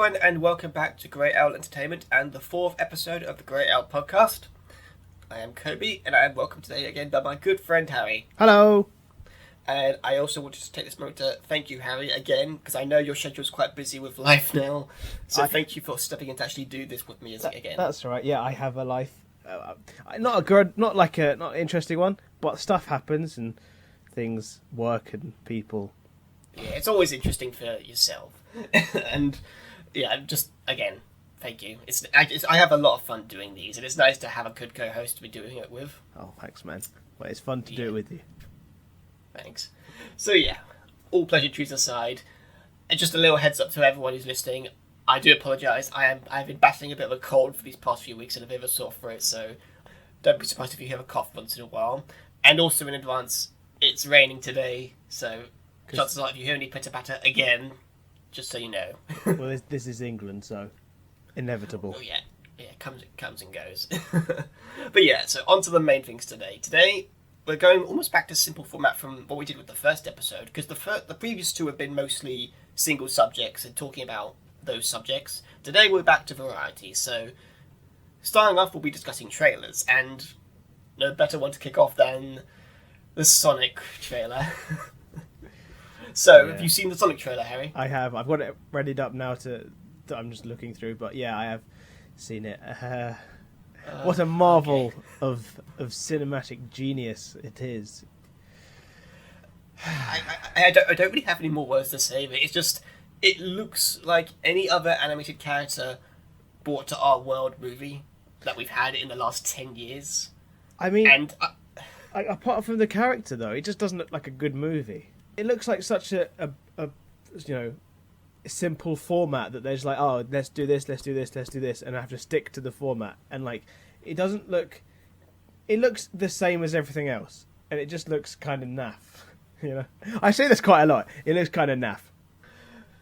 everyone, and welcome back to Grey Owl Entertainment and the fourth episode of the Grey Owl podcast. I am Kobi, and I am welcomed today again by my good friend Harry. Hello. And I also want to take this moment to thank you, Harry, again, because I know your schedule is quite busy with life now. So thank you for stepping in to actually do this with me again. That's right. Yeah, I have a life. Not an interesting one, but stuff happens and things work and people. Yeah, it's always interesting for yourself. And yeah, just again, thank you. I have a lot of fun doing these, and it's nice to have a good co-host to be doing it with. Oh, thanks, man. Well, it's fun to do it with you. Thanks. So yeah, all pleasantries aside, and just a little heads up to everyone who's listening. I do apologise. I've been battling a bit of a cold for these past few weeks and a bit of a sore throat, so don't be surprised if you hear a cough once in a while. And also in advance, it's raining today, so chances are if you hear any pitter patter again, just so you know. Well, this is England, so inevitable. Oh yeah, it comes and goes. But yeah, so on to the main things today. Today we're going almost back to simple format from what we did with the first episode, because the previous two have been mostly single subjects and talking about those subjects. Today we're back to variety, so starting off we'll be discussing trailers, and no better one to kick off than the Sonic trailer. So, Have you seen the Sonic trailer, Harry? I have. I've got it readied up now I'm just looking through, but yeah, I have seen it. What a marvel of cinematic genius it is. I don't really have any more words to say, but it looks like any other animated character brought to our world movie that we've had in the last 10 years. I mean, apart from the character, though, it just doesn't look like a good movie. It looks like such a simple format that there's like, oh, let's do this, and I have to stick to the format. And like, it doesn't look... It looks the same as everything else, and it just looks kind of naff. You know, I say this quite a lot. It looks kind of naff.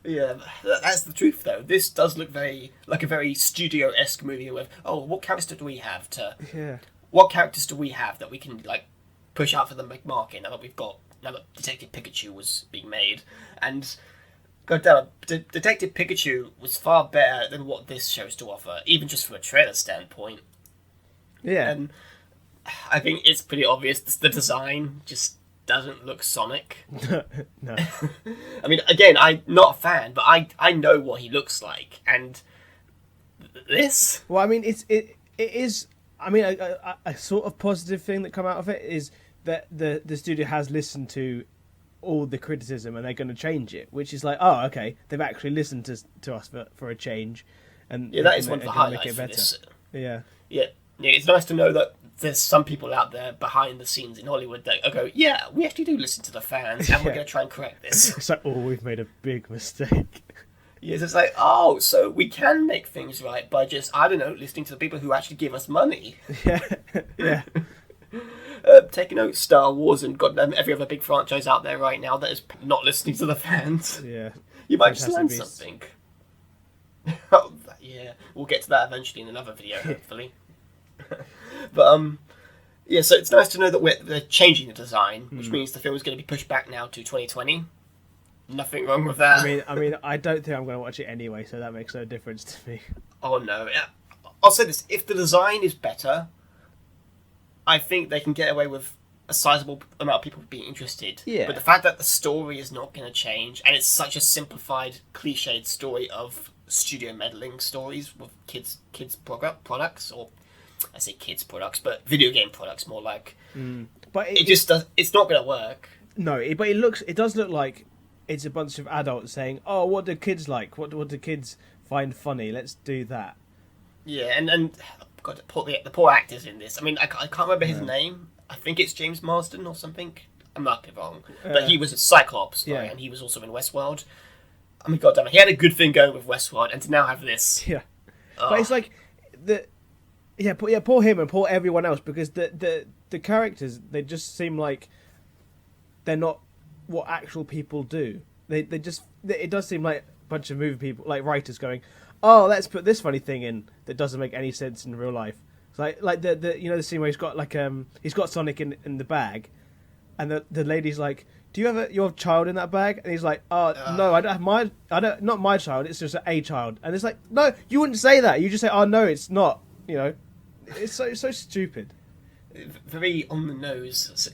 Yeah, that's the truth, though. This does look like a very studio-esque movie with, what characters do we have What characters do we have that we can like push out for the market now that Detective Pikachu was being made? And god damn it, Detective Pikachu was far better than what this shows to offer, even just from a trailer standpoint. Yeah. And I think it's pretty obvious the design just doesn't look Sonic. No. I mean, again, I'm not a fan, but I know what he looks like, and this. Well, I mean, it is. I mean, a sort of positive thing that come out of it is that the studio has listened to all the criticism and they're going to change it, which is like, oh, okay, they've actually listened to us for a change, and yeah, that is one of the highlights for this. Yeah, it's nice to know that there's some people out there behind the scenes in Hollywood that go, yeah, we actually do listen to the fans, and we're going to try and correct this. It's like, oh, we've made a big mistake. Yes, it's like, so we can make things right by just, I don't know, listening to the people who actually give us money. Yeah. Take a note, Star Wars and goddamn every other big franchise out there right now that is not listening to the fans. Yeah. You might just learn something. Yeah, we'll get to that eventually in another video, hopefully. But, yeah, so it's nice to know that they're changing the design, which means the film is going to be pushed back now to 2020. Nothing wrong with that. I mean, I don't think I'm going to watch it anyway, so that makes no difference to me. Oh, no. I'll say this. If the design is better, I think they can get away with a sizable amount of people being interested. Yeah. But the fact that the story is not going to change, and it's such a simplified, cliched story of studio meddling stories with kids products, or I say kids products, but video game products more like. But it just does. It's not going to work. No, but it does look like it's a bunch of adults saying, "Oh, what do kids like? What do kids find funny? Let's do that." Yeah, and God, the poor actors in this. I mean, I can't remember his name. I think it's James Marsden or something. I might be wrong, but he was a Cyclops, right? And he was also in Westworld. I mean, God damn it, he had a good thing going with Westworld, and to now have this. Yeah, but it's like poor him and poor everyone else, because the characters, they just seem like they're not what actual people do. It does seem like a bunch of movie people, like writers, going, "Oh, let's put this funny thing in that doesn't make any sense in real life." It's like the scene where he's got Sonic in the bag, and the lady's like, do you have your child in that bag? And he's like, no, I don't have not my child. It's just a child. And it's like, no, you wouldn't say that. You just say, oh no, it's not. You know, it's so stupid. Very on the nose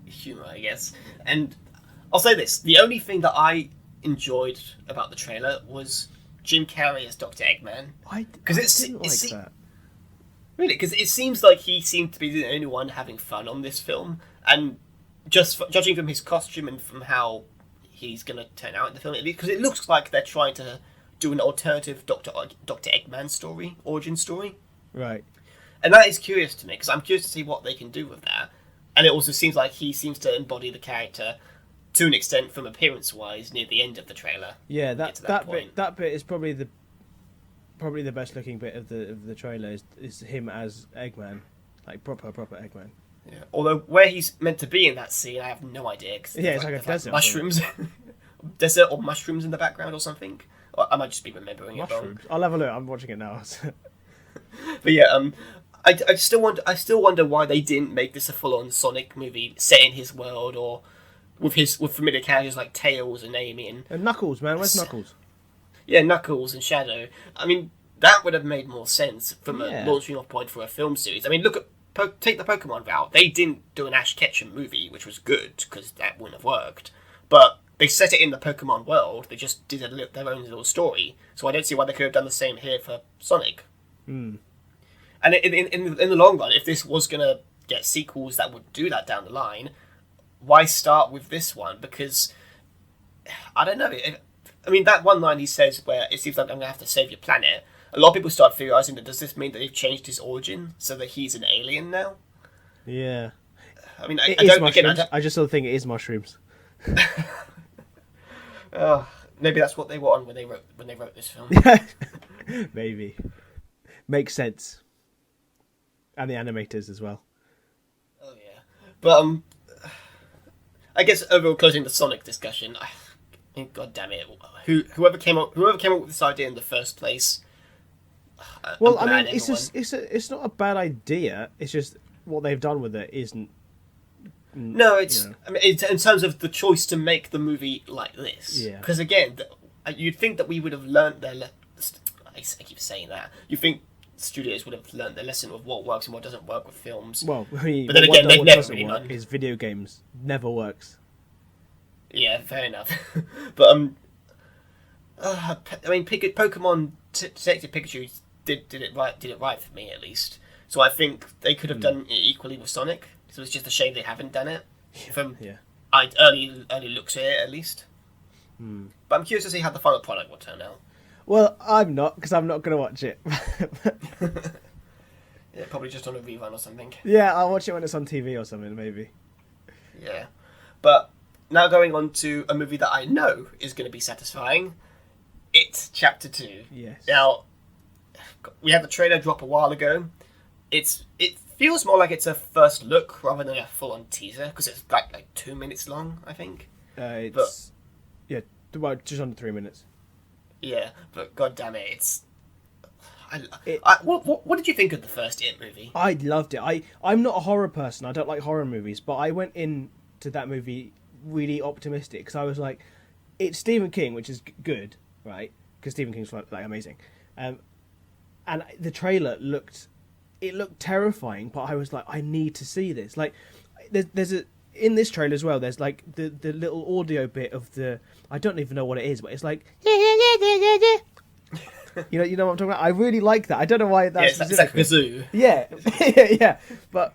humor, I guess. And I'll say this: the only thing that I enjoyed about the trailer was Jim Carrey as Dr. Eggman. I didn't like that. Really, because it seems like he seemed to be the only one having fun on this film, and just judging from his costume and from how he's going to turn out in the film, because it looks like they're trying to do an alternative Dr. Eggman story, origin story. Right. And that is curious to me, because I'm curious to see what they can do with that. And it also seems like he seems to embody the character to an extent from appearance-wise near the end of the trailer. Yeah, that bit is probably the best looking bit of the trailer is him as Eggman, like proper Eggman. Yeah. Although where he's meant to be in that scene, I have no idea. Yeah, it's like a desert. Mushrooms, desert or mushrooms in the background or something. Or I might just be remembering mushrooms. it wrong. I'll have a look. I'm watching it now. But yeah, I still wonder why they didn't make this a full-on Sonic movie set in his world, or with familiar characters like Tails and Amy and Knuckles. Man, where's Knuckles? Yeah, Knuckles and Shadow. I mean, that would have made more sense from a launching off point for a film series. I mean, look at take the Pokemon route. They didn't do an Ash Ketchum movie, which was good because that wouldn't have worked. But they set it in the Pokemon world. They just did their own little story. So I don't see why they could have done the same here for Sonic. Mm. And in the long run, if this was going to get sequels that would do that down the line, why start with this one? Because, I don't know. I mean, that one line he says where it seems like I'm going to have to save your planet, a lot of people start theorising that does this mean that they've changed his origin so that he's an alien now? Yeah. I mean, I don't... Again, I just sort of think it is mushrooms. Maybe that's what they wanted when they wrote this film. Maybe. Makes sense. And the animators as well. Oh yeah, but I guess overall closing the Sonic discussion. God damn it! Whoever came up with this idea in the first place. Well, I mean, it's not a bad idea. It's just what they've done with it isn't. No, it's. You know. I mean, in terms of the choice to make the movie like this. Yeah. Because again, you'd think that we would have learned their. I keep saying that. You think studios would have learned their lesson of what works and what doesn't work with films. Well, I mean, but then again, they've never really done. Is video games never works. Yeah, fair enough. But I mean, Pokemon Detective Pikachu did it right for me at least. So I think they could have done it equally with Sonic. So it's just a shame they haven't done it. From early looks at it at least. But I'm curious to see how the final product will turn out. Well, I'm not, because I'm not going to watch it. Yeah, probably just on a rerun or something. Yeah, I'll watch it when it's on TV or something, maybe. Yeah. But now going on to a movie that I know is going to be satisfying. It's Chapter 2. Yes. Now, we had the trailer drop a while ago. It feels more like it's a first look rather than a full-on teaser, because it's like 2 minutes long, I think. Just under 3 minutes. Yeah, but god damn it, what did you think of the first It movie? I loved it. I'm not a horror person. I don't like horror movies, but I went into that movie really optimistic because I was like, it's Stephen King, which is good, right? Because Stephen King's like amazing, and the trailer looked terrifying, but I was like, I need to see this. Like, there's in this trailer as well, there's like the little audio bit of the, I don't even know what it is, but it's like you know what I'm talking about. I really like that. I don't know why that's it's like a zoo. Yeah. But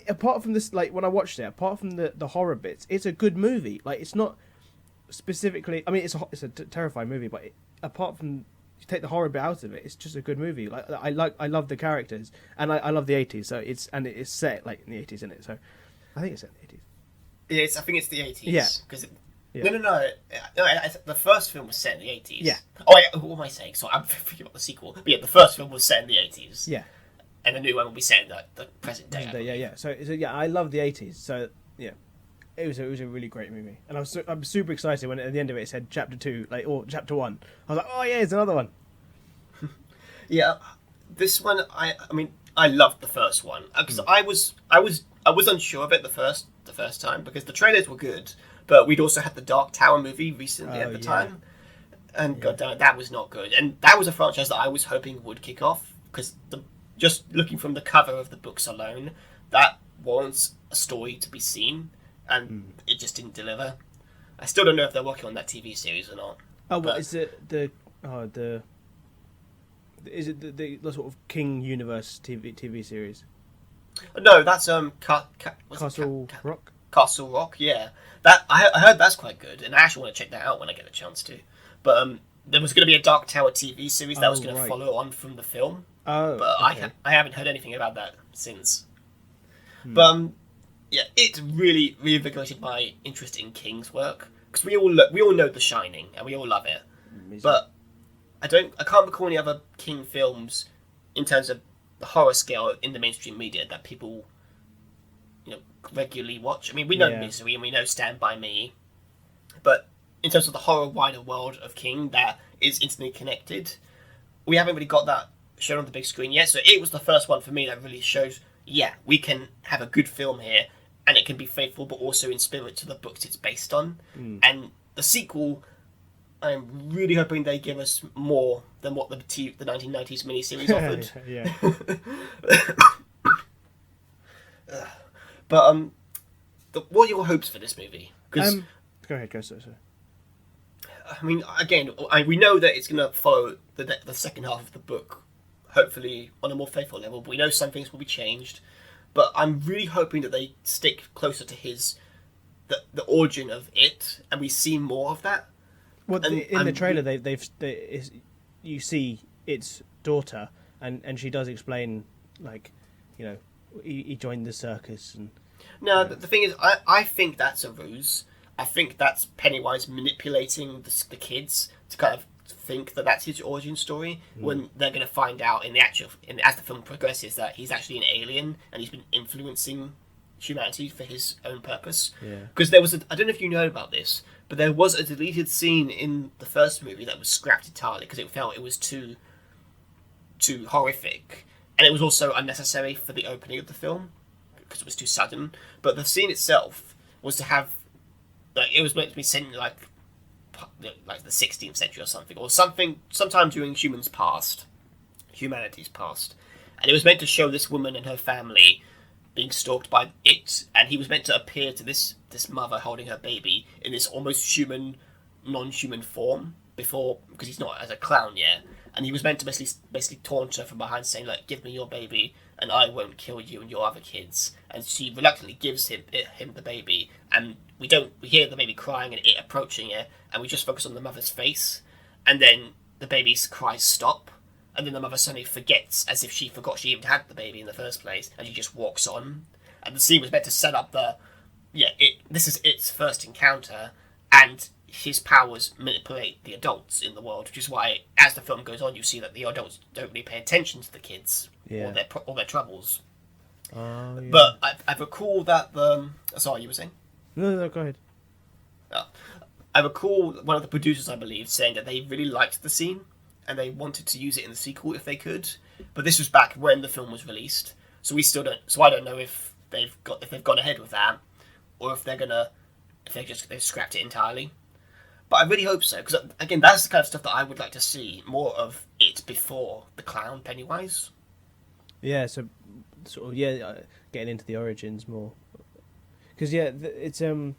apart from this, like when I watched it, apart from the horror bits, it's a good movie. Like, it's not specifically. I mean, it's a terrifying movie, but apart from, you take the horror bit out of it, it's just a good movie. Like, I love the characters, and I love the 80s. So it's set like in the 80s, isn't it? So I think it's set in the 80s. Yeah, I think it's the 80s. Yeah. No. The first film was set in the 80s. Yeah. Oh, wait, what am I saying? Sorry, I'm thinking about the sequel. But yeah, the first film was set in the 80s. Yeah. And the new one will be set in the present day. Yeah. So I love the 80s. So yeah, it was a really great movie, and I'm super excited when at the end of it said Chapter 2, or Chapter 1. I was like, oh yeah, it's another one. Yeah, this one I mean I loved the first one because I I was unsure of it the first time because the trailers were good, but we'd also had the Dark Tower movie recently at the time, and god damn it, that was not good. And that was a franchise that I was hoping would kick off because just looking from the cover of the books alone, that warrants a story to be seen, and it just didn't deliver. I still don't know if they're working on that TV series or not. Oh, what is it? Is it the sort of King Universe TV series? No, that's Castle Rock. Castle Rock, yeah. That I heard that's quite good, and I actually want to check that out when I get a chance to. But there was going to be a Dark Tower TV series that was going to follow on from the film. Oh, but okay. I haven't heard anything about that since. But yeah, it really reinvigorated my interest in King's work because we all know The Shining and we all love it. Amazing. But I can't recall any other King films in terms of the horror scale in the mainstream media that people, regularly watch. I mean, we know Misery and we know Stand By Me, but in terms of the horror wider world of King that is intimately connected, we haven't really got that shown on the big screen yet. So it was the first one for me that really shows, we can have a good film here, and it can be faithful, but also in spirit to the books it's based on. And the sequel, I'm really hoping they give us more than what the 1990s miniseries offered. Yeah. But what are your hopes for this movie? Go ahead, go. Sorry. I mean, again, we know that it's going to follow the second half of the book, hopefully on a more faithful level. But we know some things will be changed. But I'm really hoping that they stick closer to the origin of it, and we see more of that. Well, in the trailer, you see its daughter, and she does explain, he joined the circus. And no, the thing is, I think that's a ruse. I think that's Pennywise manipulating the kids to kind of think that that's his origin story when they're going to find out as the film progresses that he's actually an alien and he's been influencing humanity for his own purpose. Because there was I don't know if you know about this, but there was a deleted scene in the first movie that was scrapped entirely because it felt it was too horrific, and it was also unnecessary for the opening of the film because it was too sudden. But the scene itself was to have, it was meant to be set in like the 16th century or something, sometime during humanity's past, and it was meant to show this woman and her family being stalked by it, and he was meant to appear to this mother holding her baby in this almost human, non-human form because he's not as a clown yet, and he was meant to basically taunt her from behind, saying like, "Give me your baby, and I won't kill you and your other kids." And she reluctantly gives him the baby, and we hear the baby crying and it approaching it, and we just focus on the mother's face, and then the baby's cries stop. And then the mother suddenly forgets, as if she forgot she even had the baby in the first place, and she just walks on. And the scene was meant to set up this is its first encounter, and his powers manipulate the adults in the world, which is why, as the film goes on, you see that the adults don't really pay attention to the kids or their troubles. Oh, yeah. But I recall that sorry, you were saying? No, go ahead. I recall one of the producers, I believe, saying that they really liked the scene, and they wanted to use it in the sequel if they could. But this was back when the film was released, so I don't know if they've gone ahead with that, or if they've scrapped it entirely. But I really hope so, because again, that's the kind of stuff that I would like to see more of it before the clown Pennywise. Yeah, so sort of getting into the origins more, because it's I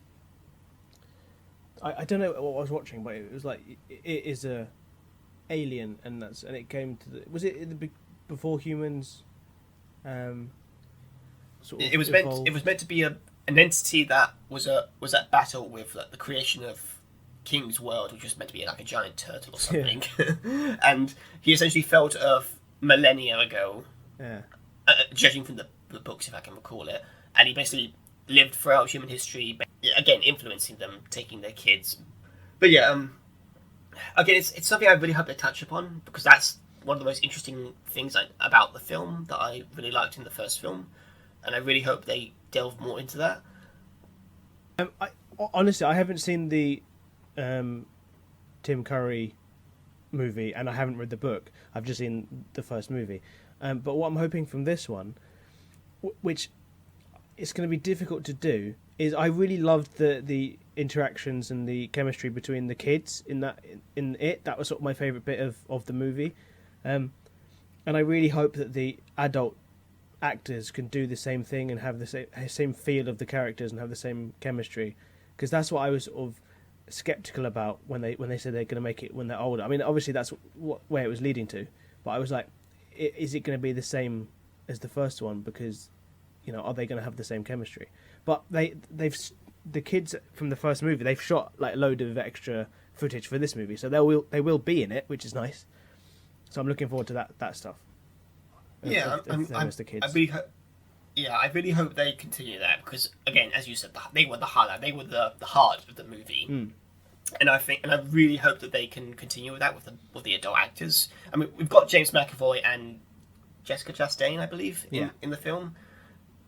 don't know what I was watching, but it was like it is a alien, and it came to was it before humans sort of it was meant to be an entity that was at battle with the creation of King's world, which was meant to be like a giant turtle or something. And he essentially fell to Earth millennia ago, judging from the books, if I can recall it, and he basically lived throughout human history, again influencing them, taking their kids. But again, it's something I really hope they touch upon, because that's one of the most interesting things about the film that I really liked in the first film, and I really hope they delve more into that. Honestly, I haven't seen the Tim Curry movie, and I haven't read the book. I've just seen the first movie. But what I'm hoping from this one, which it's going to be difficult to do is I really loved the interactions and the chemistry between the kids in it. That was sort of my favourite bit of the movie. And I really hope that the adult actors can do the same thing and have the same feel of the characters and have the same chemistry, because that's what I was sort of skeptical about when they said they're going to make it when they're older. I mean, obviously that's where it was leading to, but I was like, is it going to be the same as the first one? Because, you know, are they going to have the same chemistry? But the kids from the first movie, they've shot like a load of extra footage for this movie, so they will be in it, which is nice. So I'm looking forward to that stuff. Yeah, I really hope they continue that, because again, as you said, they were the highlight, they were the heart of the movie, and I really hope that they can continue with that with the adult actors. I mean, we've got James McAvoy and Jessica Chastain, I believe, in the film.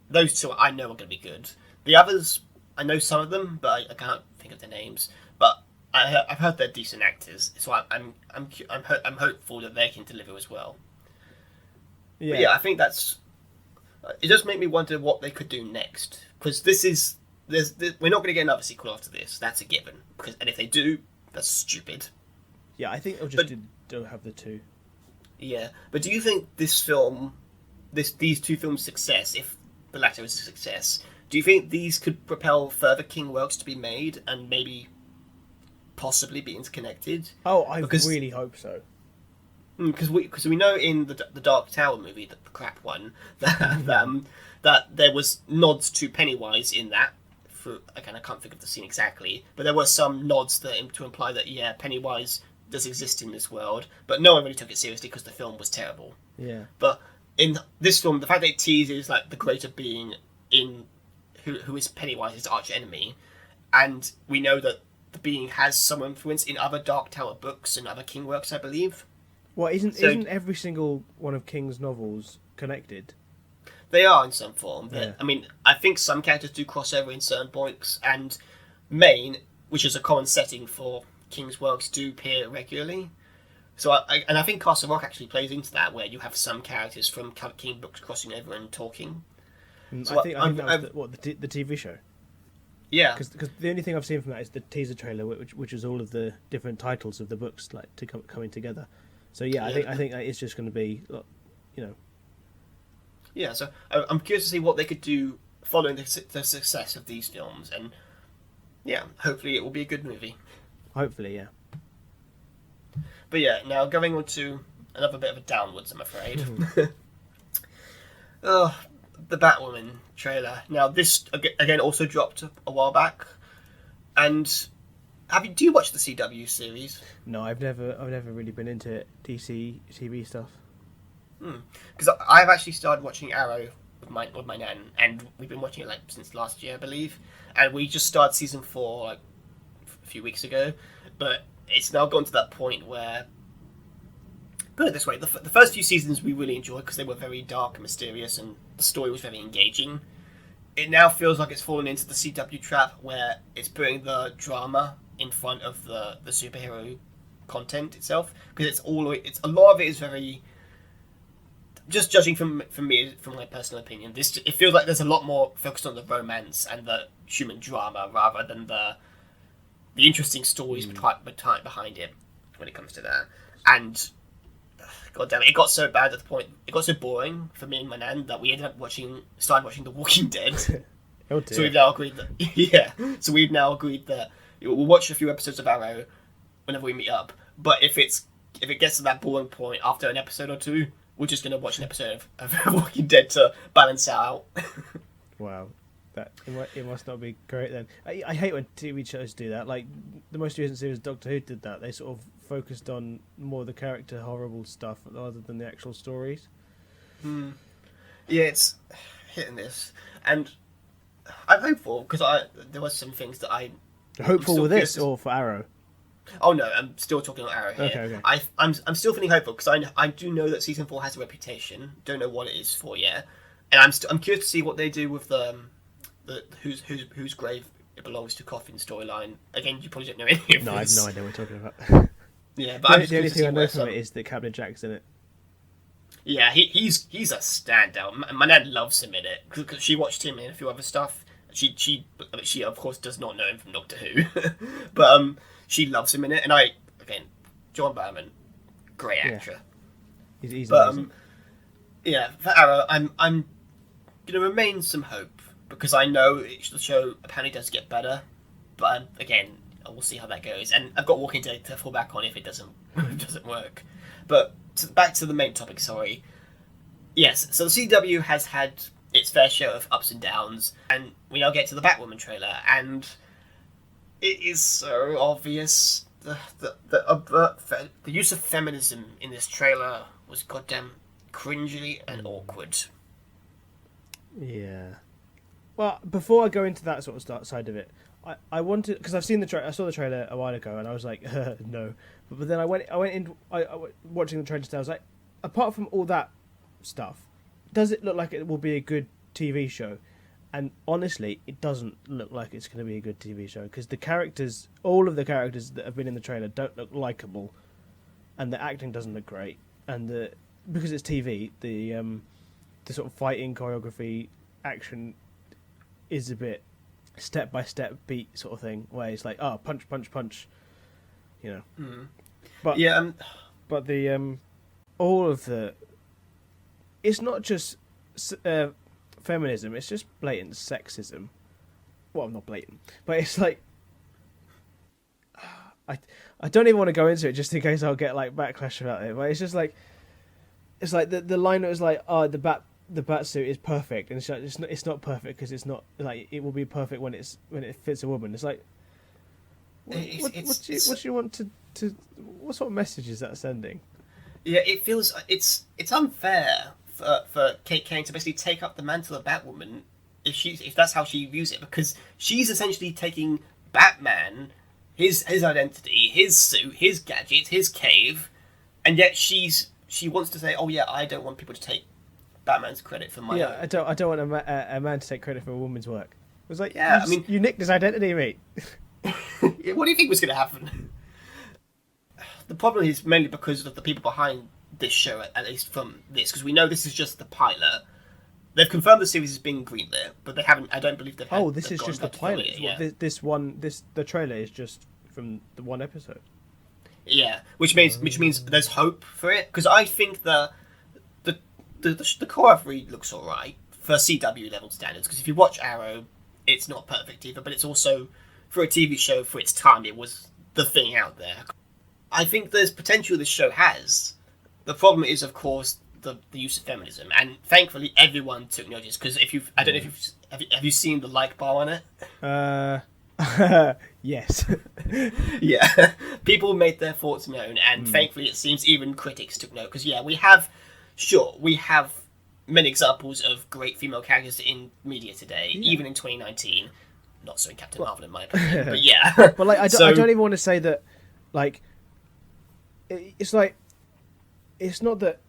Those two I know are going to be good. The others, I know some of them, but I can't think of their names. But I've heard they're decent actors, so I'm hopeful that they can deliver as well. Yeah, but yeah, I think that's. It does make me wonder what they could do next, because we're not going to get another sequel after this. That's a given. And if they do, that's stupid. Yeah, I think they'll just don't have the two. Yeah, but do you think this film, these two films' success, if the latter is a success, do you think these could propel further King works to be made and maybe possibly be interconnected? Oh, I really hope so. Because we know in the Dark Tower movie, the crap one, that there was nods to Pennywise in that. Again, I can't think of the scene exactly, but there were some nods to imply that Pennywise does exist in this world, but no one really took it seriously because the film was terrible. Yeah. But in this film, the fact that it teases like the greater being in who is Pennywise's arch enemy, and we know that the being has some influence in other Dark Tower books and other King works, I believe. Well, isn't every single one of King's novels connected? They are in some form. Yeah. I mean, I think some characters do cross over in certain points, and Maine, which is a common setting for King's works, do appear regularly. So I think Castle Rock actually plays into that, where you have some characters from King books crossing over and talking. So I think that was the TV show. Yeah, because the only thing I've seen from that is the teaser trailer, which is all of the different titles of the books coming together. So yeah, I think it's just going to be, you know. Yeah, so I'm curious to see what they could do following the success of these films, and yeah, hopefully it will be a good movie. Hopefully, yeah. But yeah, now going on to another bit of a downwards, I'm afraid. The Batwoman trailer. Now this again also dropped a while back, and do you watch the CW series? No, I've never really been into DC TV stuff. Because I've actually started watching Arrow with my nan, and we've been watching it since last year, I believe, and we just started season 4 a few weeks ago, but it's now gone to that point where, put it this way, the first few seasons we really enjoyed because they were very dark and mysterious, and the story was very engaging. It now feels like it's fallen into the CW trap where it's putting the drama in front of the superhero content itself, because a lot of it is very, just judging from my personal opinion, it feels like there's a lot more focused on the romance and the human drama rather than the interesting stories behind it when it comes to that. And God damn it, it got so bad at the point, it got so boring for me and my nan that we ended up started watching The Walking Dead. Oh dear. So we've now agreed that we'll watch a few episodes of Arrow whenever we meet up. But if it gets to that boring point after an episode or two, we're just going to watch an episode of Walking Dead to balance out. Wow. It must not be great then. I hate when TV shows do that. Like, the most recent series, Doctor Who, did that. They sort of focused on more the character horrible stuff rather than the actual stories. Yeah, it's hit and miss. And I'm hopeful, because there were some things that I... Hopeful with this, or for Arrow? Oh no, I'm still talking about Arrow here. Okay. I'm still feeling hopeful, because I do know that season 4 has a reputation. Don't know what it is for yet. And I'm curious to see what they do with the whose grave it belongs to coffin storyline. Again, you probably don't know any of this. No, I have no idea what we're talking about. Yeah, but the only thing I know from it is that Captain Jack's in it. Yeah, he's a standout. My dad loves him in it because she watched him in a few other stuff. She of course does not know him from Doctor Who, but she loves him in it. And again, John Barrowman, great actor. He's but amazing. Yeah, for Arrow, I'm gonna remain some hope because I know the show apparently does get better, but again, we'll see how that goes. And I've got Walking Dead to fall back on if it doesn't doesn't work. But back to the main topic. Sorry. Yes, so the CW has had its fair share of ups and downs, and we now get to the Batwoman trailer, and it is so obvious. The use of feminism in this trailer was goddamn cringy and awkward. Yeah. Well, before I go into that sort of side of it, I wanted, because I've seen I saw the trailer a while ago, and I was like, no. But then I went in, watching the trailer today. I was like, apart from all that stuff, does it look like it will be a good TV show? And honestly, it doesn't look like it's going to be a good TV show because all of the characters that have been in the trailer don't look likable, and the acting doesn't look great, and because it's TV, the sort of fighting choreography, action is a bit step by step beat sort of thing, where it's like, oh, punch, punch, punch, you know. Mm. But yeah, but the all of the, it's not just feminism; it's just blatant sexism. Well, not blatant, but it's like, I don't even want to go into it just in case I'll get like backlash about it. But it's just like, it's like the line that was like, oh, the bat suit is perfect, and it's not perfect because it's not like it will be perfect when it fits a woman. It's like, what do you want to what sort of message is that sending? Yeah, it feels it's unfair for Kate Kane to basically take up the mantle of Batwoman if that's how she views it, because she's essentially taking Batman, his identity, his suit, his gadgets, his cave, and yet she wants to say, oh yeah, I don't want people to take Batman's credit for my own. I don't want a man to take credit for a woman's work. It was like, yeah, you nicked his identity, mate. What do you think was going to happen? The problem is mainly because of the people behind this show, at least from this, because we know this is just the pilot. They've confirmed the series is being greenlit, but they haven't. I don't believe they've. This is just the pilot. The trailer is just from the one episode. Yeah, which means there's hope for it, because I think the choreography looks alright for CW level standards. Because if you watch Arrow, it's not perfect either, but it's also, for a TV show for its time, it was the thing out there. I think there's potential this show has. The problem is, of course, the use of feminism, and thankfully everyone took notice. Because I don't know if have you seen the like bar on it? Yes. Yeah, people made their thoughts known, and thankfully it seems even critics took note. Because we have many examples of great female characters in media today, even in 2019. Not so in Captain Marvel, in my opinion, but yeah. But like, I don't even want to say that. Like, it's like, it's not that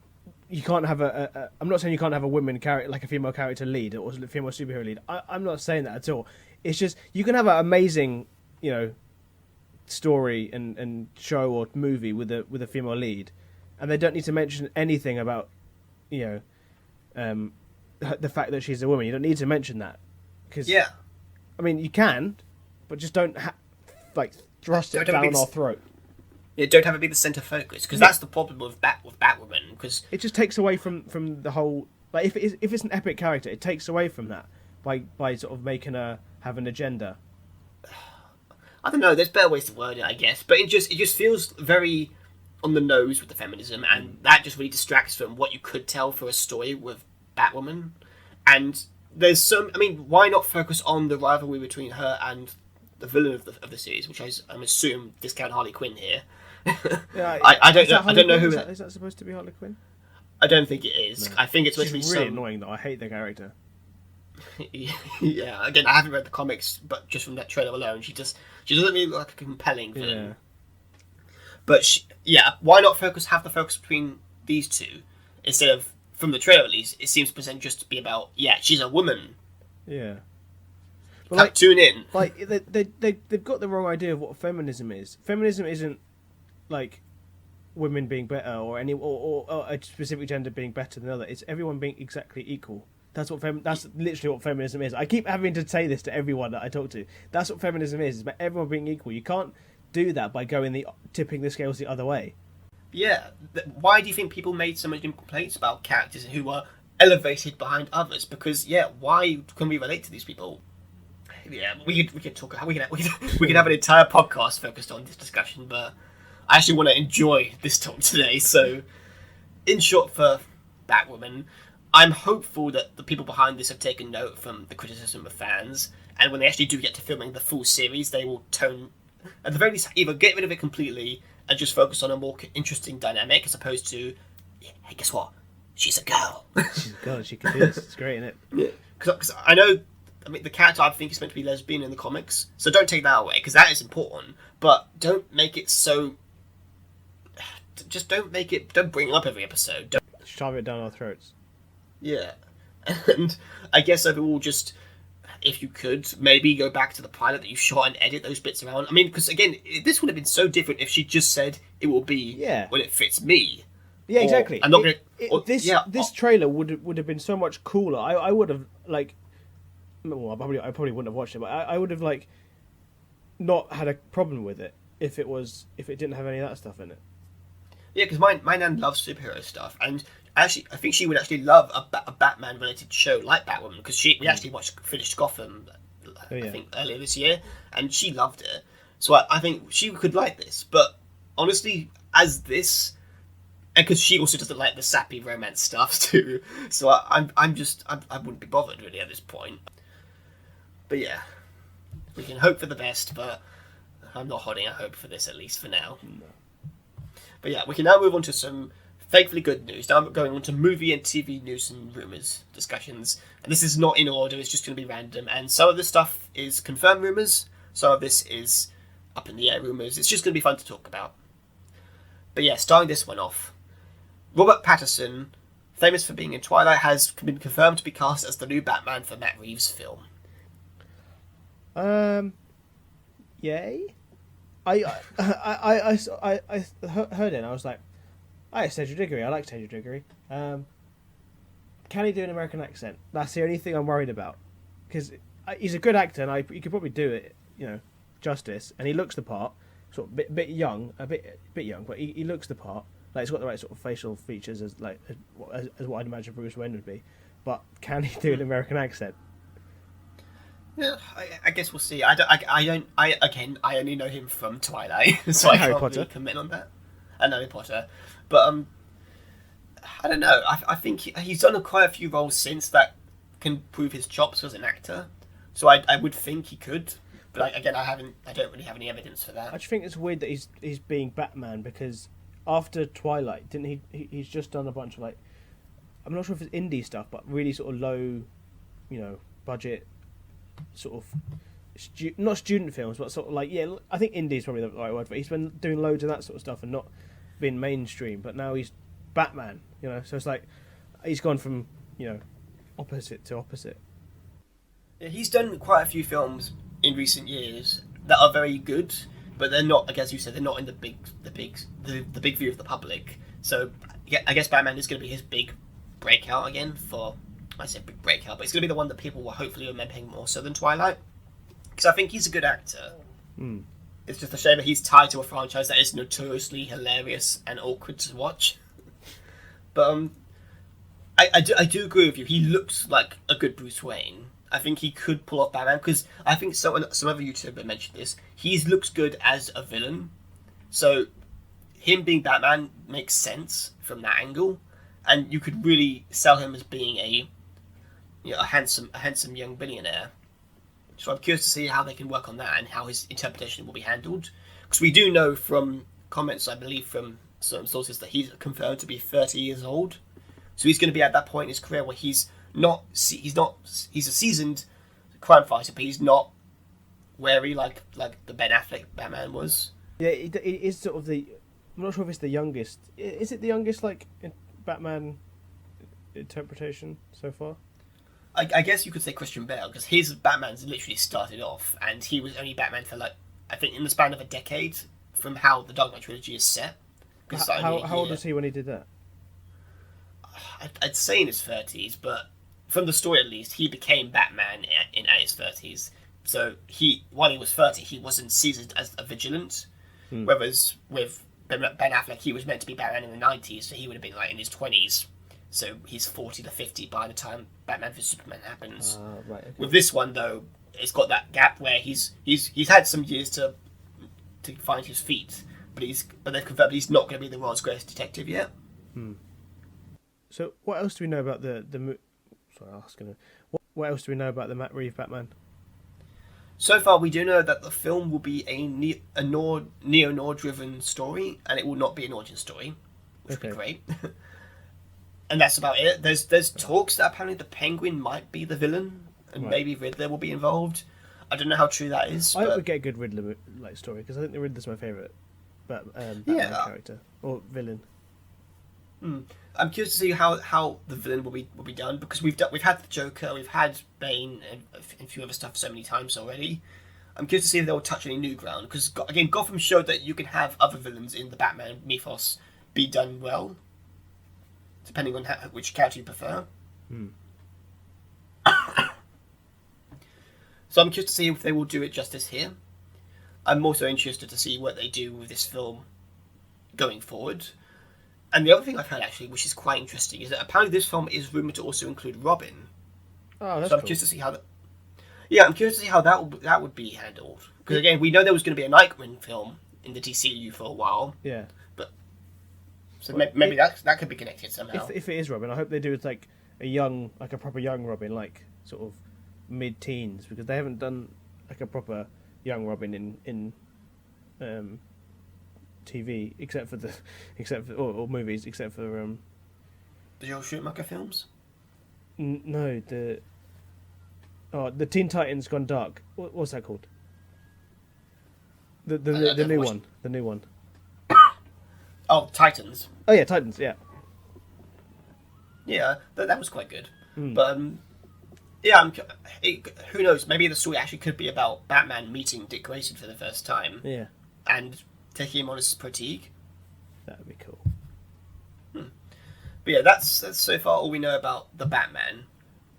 you can't have I'm not saying you can't have a women character, like a female character lead or a female superhero lead. I'm not saying that at all. It's just you can have an amazing, story and show or movie with a female lead, and they don't need to mention anything about, the fact that she's a woman. You don't need to mention that, because I mean, you can, but just don't thrust it down our throat. Yeah, don't have it be the centre focus, because that's the problem with Batwoman. Because it just takes away from the whole. Like, if it's an epic character, it takes away from that by sort of making her have an agenda. I don't know. There's better ways to word it, I guess, but it just feels very on the nose with the feminism, and that just really distracts from what you could tell for a story with Batwoman. And there's some. I mean, why not focus on the rivalry between her and the villain of the series, which I'm assume discount Harley Quinn here. Yeah, I don't know who is that supposed to be Harley Quinn? I don't think it is. No. I think it's supposed to be really annoying though. I hate the character. Yeah, again, I haven't read the comics, but just from that trailer alone, she doesn't really look like a compelling villain. Yeah. But why not have the focus between these two instead of, from the trailer at least, it seems to present just to be about she's a woman. Yeah. Well, tune in. Like they've got the wrong idea of what feminism is. Feminism isn't like women being better or or a specific gender being better than the other. It's everyone being exactly equal. That's that's literally what feminism is. I keep having to say this to everyone that I talk to. That's what feminism is. It's about everyone being equal. You can't do that by tipping the scales the other way. Yeah. Why do you think people made so many complaints about characters who were elevated behind others? Because why can we relate to these people? Yeah, we could talk. We could have an entire podcast focused on this discussion, but I actually want to enjoy this talk today. So, in short, for Batwoman, I'm hopeful that the people behind this have taken note from the criticism of fans, and when they actually do get to filming the full series, they will at the very least, either get rid of it completely and just focus on a more interesting dynamic, as opposed to, hey, guess what? She's a girl. She's a girl. She can do this. It's great, isn't it? Yeah, because I know. I mean, the character I think is meant to be lesbian in the comics, so don't take that away, because that is important. But don't make it so. Just don't make it. Don't bring it up every episode. Don't shove it down our throats. Yeah, and I guess overall, just if you could maybe go back to the pilot that you shot and edit those bits around. I mean, because again, this would have been so different if she just said it will be when it fits me. Yeah, exactly. I'm not gonna. This trailer would have been so much cooler. I would have like. Well, I probably wouldn't have watched it, but I would have like not had a problem with it if it didn't have any of that stuff in it. Yeah, because my nan loves superhero stuff, and actually, I think she would actually love a Batman related show like Batwoman, because we actually finished Gotham, I think earlier this year, and she loved it. So I think she could like this, but honestly, as this, and because she also doesn't like the sappy romance stuff too, so I wouldn't be bothered really at this point. But yeah, we can hope for the best, but I'm not holding a hope for this, at least for now. No. But yeah, we can now move on to some thankfully good news. Now I'm going on to movie and TV news and rumours discussions. And this is not in order, it's just going to be random. And some of this stuff is confirmed rumours, some of this is up in the air rumours. It's just going to be fun to talk about. But yeah, starting this one off. Robert Pattinson, famous for being in Twilight, has been confirmed to be cast as the new Batman for Matt Reeves' film. Yay? I heard it and I was like, it's Cedric Diggory. I like Cedric Diggory. Can he do an American accent? That's the only thing I'm worried about. Because he's a good actor and he could probably do it, justice. And he looks the part. Sort of bit young, a bit young, but he looks the part. Like, he's got the right sort of facial features as what I'd imagine Bruce Wayne would be. But can he do an American accent? Yeah, I guess we'll see. I only know him from Twilight, so I can't really commit on that. And Harry Potter, but I don't know. I think he's done quite a few roles since that can prove his chops as an actor. So I would think he could, but I don't really have any evidence for that. I just think it's weird that he's being Batman, because after Twilight, didn't he's just done a bunch of, like, I'm not sure if it's indie stuff, but really sort of low, budget, sort of not student films, but sort of like, I think indie is probably the right word, but he's been doing loads of that sort of stuff and not being mainstream. But now he's Batman, so it's like he's gone from opposite to opposite. Yeah, he's done quite a few films in recent years that are very good, but they're not, like, as you said, they're not in the big view of the public. So I guess Batman is going to be his big breakout again. I said big breakout, but it's going to be the one that people will hopefully remember him more so than Twilight, because I think he's a good actor. It's just a shame that he's tied to a franchise that is notoriously hilarious and awkward to watch. But I do agree with you. He looks like a good Bruce Wayne. I think he could pull off Batman, because I think some other YouTuber mentioned this. He looks good as a villain, so him being Batman makes sense from that angle, and you could really sell him as being a handsome young billionaire. So I'm curious to see how they can work on that and how his interpretation will be handled, because we do know from comments, I believe, from certain sources, that he's confirmed to be 30 years old. So he's going to be at that point in his career where he's a seasoned crime fighter, but he's not wary like the Ben Affleck Batman was. Yeah, it is sort of I'm not sure if it's the youngest. Is it the youngest, like, Batman interpretation so far? I guess you could say Christian Bale, because his Batman's literally started off, and he was only Batman for, like, I think in the span of a decade from how the Dark Knight trilogy is set. How old was he when he did that? I'd say in his 30s, but from the story at least, he became Batman at his 30s. So while he was 30, he wasn't seasoned as a vigilant. Whereas with Ben Affleck, he was meant to be Batman in the 90s, so he would have been like in his 20s. So he's 40 to 50 by the time Batman v Superman happens. Right. Okay. With this one though, it's got that gap where he's had some years to find his feet, but they've confirmed he's not going to be the world's greatest detective yet. So what else do we know about what else do we know about the Matt Reeves Batman? So far, we do know that the film will be a neo-noir driven story, and it will not be an origin story, which would be great. And that's about it. There's talks that apparently the Penguin might be the villain, and maybe Riddler will be involved. I don't know how true that is. I hope we get a good Riddler story, because I think the Riddler's my favourite Batman character or villain. I'm curious to see how the villain will be done, because we've had the Joker, we've had Bane, and a few other stuff so many times already. I'm curious to see if they'll touch any new ground, because again, Gotham showed that you can have other villains in the Batman mythos be done well, depending on which character you prefer. So I'm curious to see if they will do it justice here. I'm also interested to see what they do with this film going forward. And the other thing I've heard, actually, which is quite interesting, is that apparently this film is rumoured to also include Robin. Oh, that's so I'm curious to see how that... Yeah, I'm curious to see how that would be handled. Because, again, we know there was going to be a Nightwing film in the DCU for a while. Yeah. But... So maybe that could be connected somehow. If it is Robin, I hope they do it like a proper young Robin, like sort of mid-teens, because they haven't done like a proper young Robin in TV, except for or movies, except for the Joel Schumacher films. No, the Teen Titans Gone Dark. What's that called? The new one. Oh, Titans. Oh yeah, Titans. Yeah. Yeah, that was quite good. But yeah, who knows? Maybe the story actually could be about Batman meeting Dick Grayson for the first time. Yeah. And taking him on as Pratique. That would be cool. But yeah, that's so far all we know about the Batman,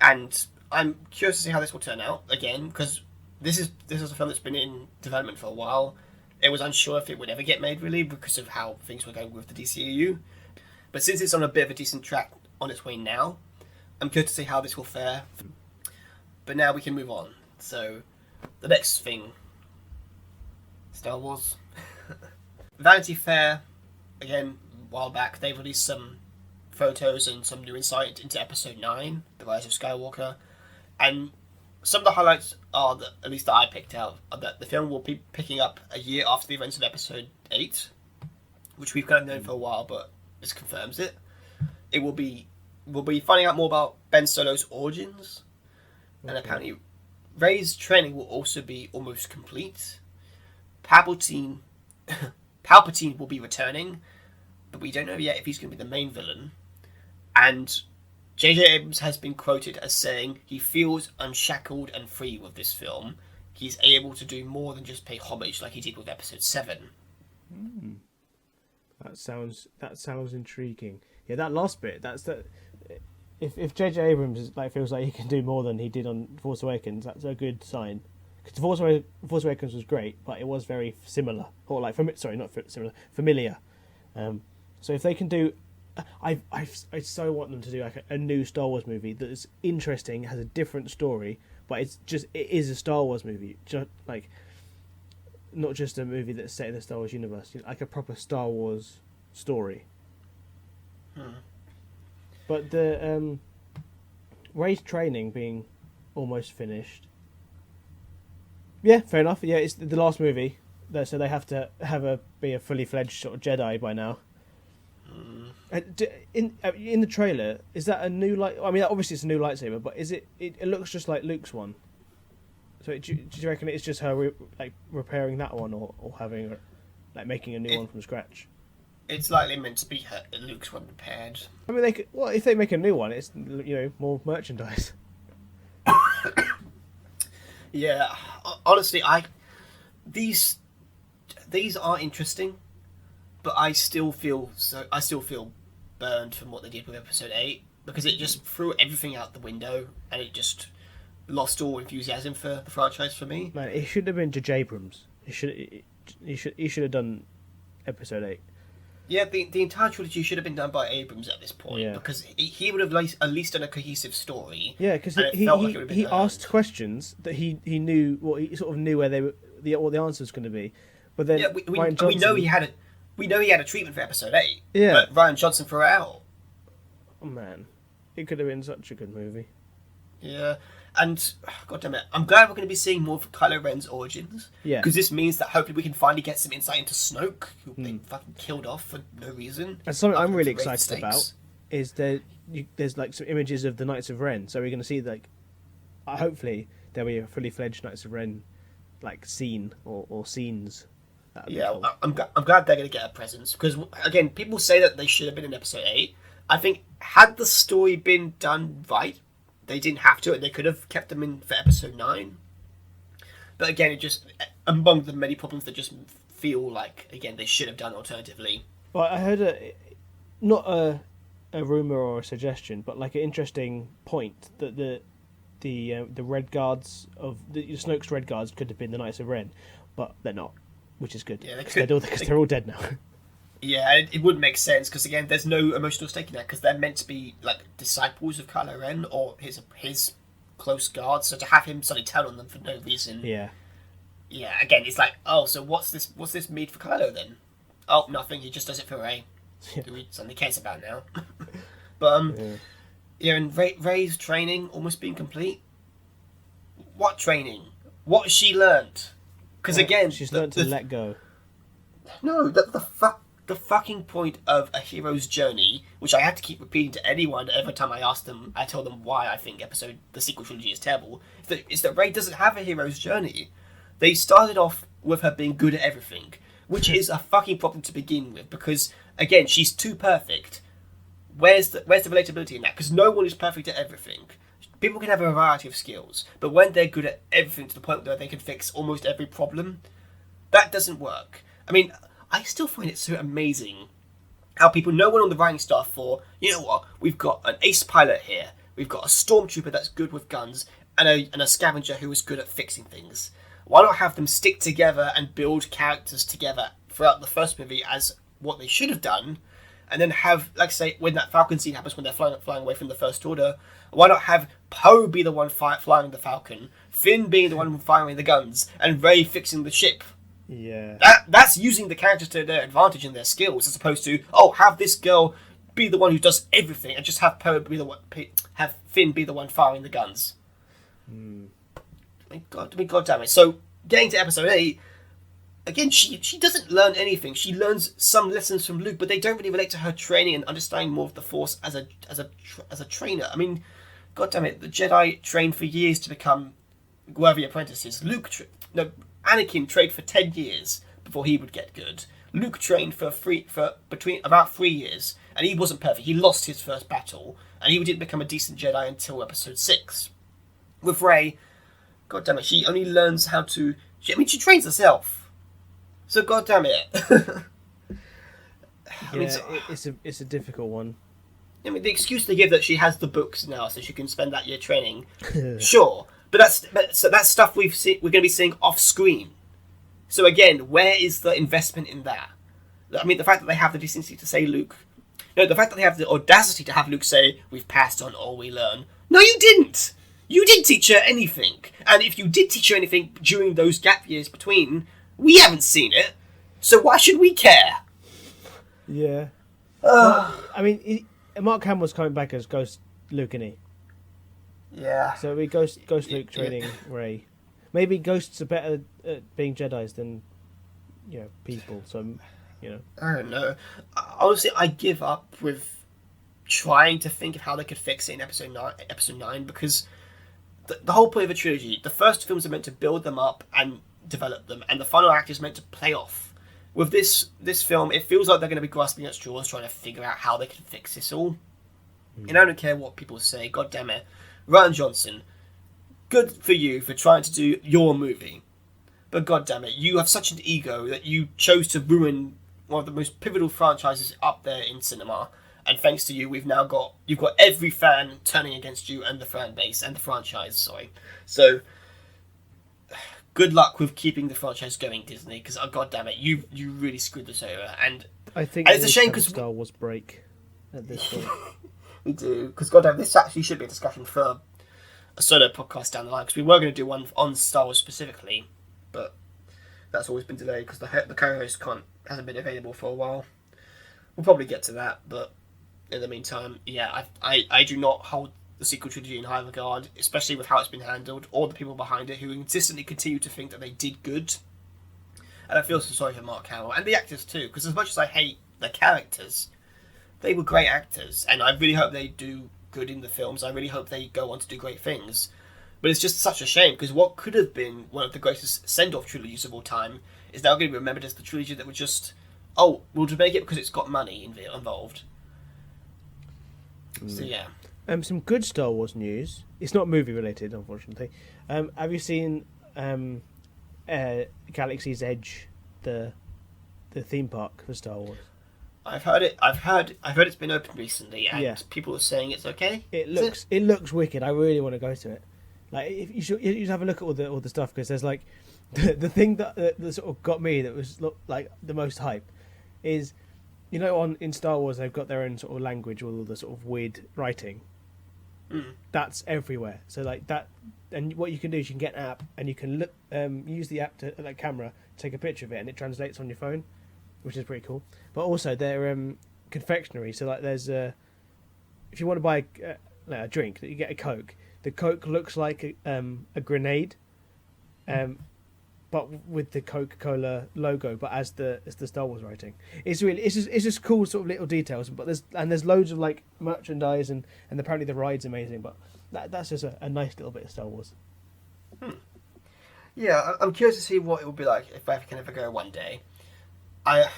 and I'm curious to see how this will turn out again, because this is a film that's been in development for a while. It was unsure if it would ever get made, really, because of how things were going with the DCEU. But since it's on a bit of a decent track on its way now, I'm curious to see how this will fare. But now we can move on. So, the next thing, Star Wars. Vanity Fair, again, a while back, they released some photos and some new insight into Episode 9, The Rise of Skywalker. And some of the highlights are, that, at least that I picked out, are that the film will be picking up a year after the events of Episode 8, which we've kind of known for a while, but this confirms it. We'll be finding out more about Ben Solo's origins, and apparently Rey's training will also be almost complete. Palpatine will be returning, but we don't know yet if he's going to be the main villain. And J.J. Abrams has been quoted as saying he feels unshackled and free with this film. He's able to do more than just pay homage like he did with Episode 7. That sounds intriguing. Yeah, that last bit. That's the. If J.J. Abrams feels like he can do more than he did on Force Awakens, that's a good sign. Because Force Awakens was great, but it was very similar, or familiar. So if they can do, I so want them to do like a new Star Wars movie that is interesting, has a different story, but it is a Star Wars movie, just like not just a movie that's set in the Star Wars universe, like a proper Star Wars story. But the Rey's training being almost finished. Yeah, fair enough. Yeah, it's the last movie, so they have to be a fully fledged sort of Jedi by now. In the trailer, is that a new light? I mean, obviously it's a new lightsaber, but is it? It looks just like Luke's one. So do you reckon it's just her repairing that one, or having making a new one from scratch? It's likely meant to be Luke's one repaired. I mean, if they make a new one, it's more merchandise. Yeah, honestly, these are interesting. but I still feel burned from what they did with episode 8 because it just threw everything out the window and it just lost all enthusiasm for the franchise for me. Man, it should have been J.J. Abrams. He should have done episode 8. Yeah, the entire trilogy should have been done by Abrams at this point because he would have at least done a cohesive story. Yeah, because he asked questions that he knew he sort of knew where what the answer was going to be, but then we know he had a treatment for episode 8. Yeah, but Rian Johnson threw it out. Oh man, it could have been such a good movie. Yeah. And, God damn it, I'm glad we're going to be seeing more of Kylo Ren's origins. Yeah. Because this means that hopefully we can finally get some insight into Snoke, who they fucking killed off for no reason. And something I'm really excited about is there's like some images of the Knights of Ren. So we're going to see like, hopefully there'll be a fully fledged Knights of Ren like scene or scenes. Yeah, cool. I'm glad they're going to get a presence. Because, again, people say that they should have been in episode 8. I think, had the story been done right, they didn't have to, and they could have kept them in for episode 9. But again, it just among the many problems that just feel like again they should have done alternatively. Well, I heard not a rumor or a suggestion, but like an interesting point that the Red Guards of the Snoke's Red Guards could have been the Knights of Ren, but they're not, which is good. Yeah, they're all dead now. Yeah, it would make sense because again, there's no emotional stake in that because they're meant to be like disciples of Kylo Ren or his close guards. So to have him suddenly tell on them for no reason, yeah. Again, it's like, oh, so what's this mean for Kylo then? Oh, nothing. He just does it for Rey. Who he suddenly cares about now. But and Rey's training almost being complete. What training? What has she learned? Because again, she's learned to let go. No, the fucking point of a hero's journey, which I had to keep repeating to anyone every time I tell them why I think the sequel trilogy is terrible, is that Rey doesn't have a hero's journey. They started off with her being good at everything, which is a fucking problem to begin with, because, again, she's too perfect. Where's the relatability in that? Because no one is perfect at everything. People can have a variety of skills, but when they're good at everything to the point where they can fix almost every problem, that doesn't work. I mean, I still find it so amazing how no one on the writing staff for, you know what, we've got an ace pilot here, we've got a stormtrooper that's good with guns, and a scavenger who is good at fixing things. Why not have them stick together and build characters together throughout the first movie as what they should have done, and then have, like say, when that Falcon scene happens when they're flying away from the First Order, why not have Poe be the one flying the Falcon, Finn being the one firing the guns, and Rey fixing the ship? Yeah. That's using the characters to their advantage and their skills, as opposed to, have this girl be the one who does everything, and just have have Finn be the one firing the guns. God damn it. So, getting to episode 8, again, she doesn't learn anything. She learns some lessons from Luke, but they don't really relate to her training and understanding more of the Force as a trainer. I mean, God damn it, the Jedi trained for years to become worthy apprentices. Anakin trained for 10 years before he would get good. Luke trained for between about 3 years, and he wasn't perfect. He lost his first battle, and he didn't become a decent Jedi until episode 6. With Rey, God damn it, she only learns how to... she trains herself. So, God damn it. It's a difficult one. I mean, the excuse they give that she has the books now, so she can spend that year training. Sure, but that's stuff we're going to be seeing off screen. So again, where is the investment in that? I mean, the fact that they have the decency to say Luke... No, the fact that they have the audacity to have Luke say, we've passed on all we learn. No, you didn't! You didn't teach her anything. And if you did teach her anything during those gap years between, we haven't seen it. So why should we care? Yeah. Well, I mean, Mark Hamill's coming back as Ghost Luke, isn't he? Yeah. So we Ghost Luke training Rey. Maybe ghosts are better at being Jedis than, people. So, I don't know. Honestly, I give up with trying to think of how they could fix it in episode 9 because the whole point of a trilogy, the first films are meant to build them up and develop them, and the final act is meant to play off. With this film, it feels like they're going to be grasping at straws trying to figure out how they can fix this all. And I don't care what people say, god damn it. Rian Johnson, good for you for trying to do your movie. But god damn it, you have such an ego that you chose to ruin one of the most pivotal franchises up there in cinema. And thanks to you, you've got every fan turning against you and the fan base and the franchise. Sorry, so good luck with keeping the franchise going, Disney. Because God damn it, you really screwed this over. And I think it's a shame because Star Wars break at this point. We do, because goddamn, this actually should be a discussion for a solo podcast down the line. Because we were going to do one on Star Wars specifically, but that's always been delayed because the co-host hasn't been available for a while. We'll probably get to that, but in the meantime, yeah, I do not hold the sequel trilogy in high regard, especially with how it's been handled, or the people behind it who consistently continue to think that they did good. And I feel so sorry for Mark Hamill and the actors too, because as much as I hate the characters, they were great actors, and I really hope they do good in the films. I really hope they go on to do great things. But it's just such a shame, because what could have been one of the greatest send-off trilogies of all time is now going to be remembered as the trilogy that was just, oh, we'll just make it because it's got money involved. So yeah. Some good Star Wars news. It's not movie related, unfortunately. Have you seen Galaxy's Edge, the theme park for Star Wars? I've heard it. I've heard it's been opened recently, and people are saying it's okay. It looks wicked. I really want to go to it. Like, you should have a look at all the stuff, because there's like the thing that sort of got me, that was like the most hype, is, you know, in Star Wars they've got their own sort of language with all the sort of weird writing. That's everywhere. So like that, and what you can do is you can get an app, and you can look, use the app to that camera, take a picture of it, and it translates on your phone, which is pretty cool. But also they're confectionery. So like there's if you want to buy a drink, you get a Coke. The Coke looks like a grenade, but with the Coca-Cola logo, but as the Star Wars writing. It's just cool sort of little details. But there's loads of like merchandise, and apparently the ride's amazing. But that's just a nice little bit of Star Wars. Yeah, I'm curious to see what it will be like if I can ever go one day. The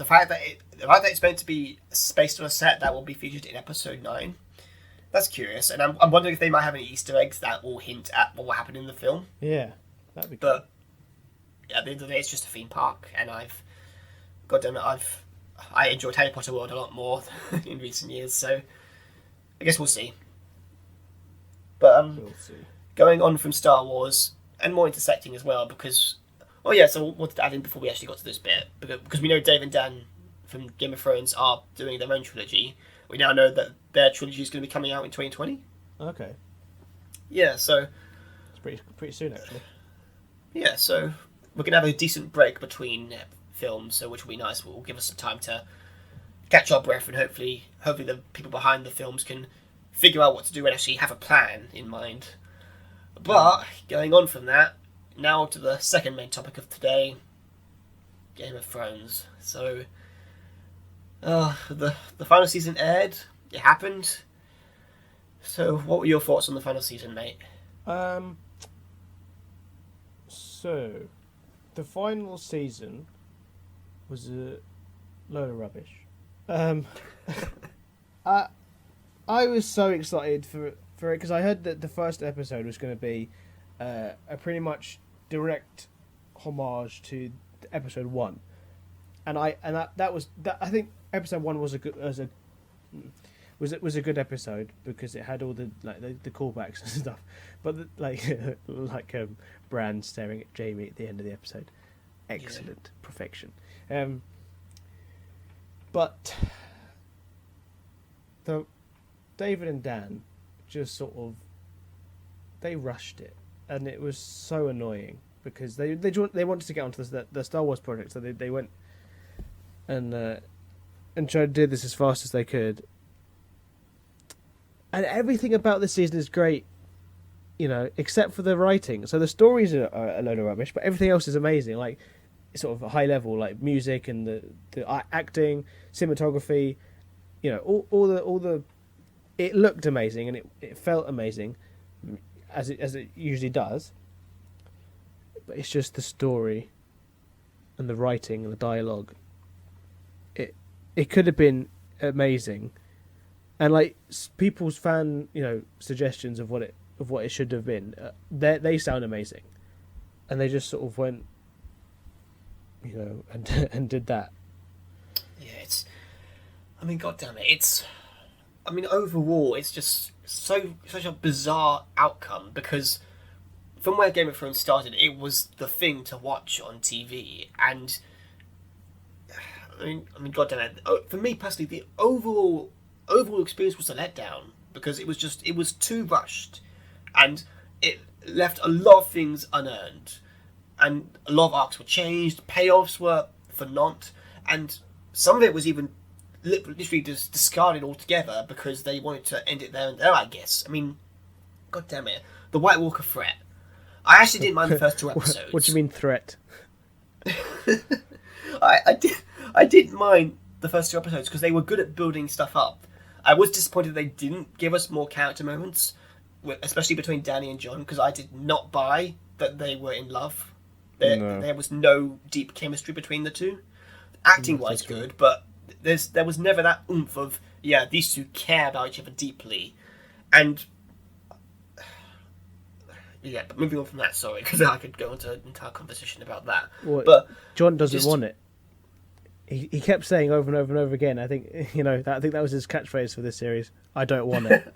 fact that it's meant to be based on a set that will be featured in Episode 9, that's curious, and I'm wondering if they might have any Easter eggs that will hint at what will happen in the film. Yeah, that'd be cool. But at the end of the day, it's just a theme park, and I enjoyed Harry Potter World a lot more in recent years, so I guess we'll see. But We'll see. Going on from Star Wars, and more intersecting as well, because so I wanted to add in before we actually got to this bit, because we know Dave and Dan from Game of Thrones are doing their own trilogy. We now know that their trilogy is going to be coming out in 2020. Okay. Yeah, so it's pretty soon, actually. Yeah, so we're going to have a decent break between films, so which will be nice. Will give us some time to catch our breath, and hopefully the people behind the films can figure out what to do and actually have a plan in mind. But going on from that, now to the second main topic of today, Game of Thrones. So, the final season aired. It happened. So, what were your thoughts on the final season, mate? So, the final season was a load of rubbish. I was so excited for it, because I heard that the first episode was going to be a pretty much direct homage to episode 1, and I think episode 1 was a good episode, because it had all the the callbacks and stuff, but Bran staring at Jaime at the end of the episode, excellent, perfection. But the David and Dan just sort of, they rushed it, and it was so annoying, because they wanted to get onto the Star Wars project, so they went and tried to do this as fast as they could. And everything about this season is great, except for the writing. So the stories are a load of rubbish, but everything else is amazing. Like, sort of a high level, like music and the acting, cinematography, all the. It looked amazing, and it felt amazing, as it usually does. But it's just the story, and the writing and the dialogue. It could have been amazing, and like people's fan suggestions of what it should have been, they sound amazing, and they just sort of went and did that, it's. I mean, God damn it, it's. I mean, overall, it's just such a bizarre outcome because from where Game of Thrones started, it was the thing to watch on TV, and I mean, God damn it. For me personally, the overall experience was a letdown because it was too rushed, and it left a lot of things unearned, and a lot of arcs were changed, payoffs were for naught, and some of it was even literally just discarded altogether because they wanted to end it there and there, I guess. I mean, God damn it. The White Walker threat. I actually didn't mind the first 2 episodes. What do you mean threat? I didn't mind the first 2 episodes because they were good at building stuff up. I was disappointed they didn't give us more character moments, especially between Dany and Jon, because I did not buy that they were in love. There was no deep chemistry between the two. Acting-wise, good, but there was never that oomph of, yeah, these two care about each other deeply. And yeah, but moving on from that, sorry, because I could go into an entire conversation about that. Well, but Jon doesn't want it. He kept saying over and over and over again. I think that was his catchphrase for this series. I don't want it.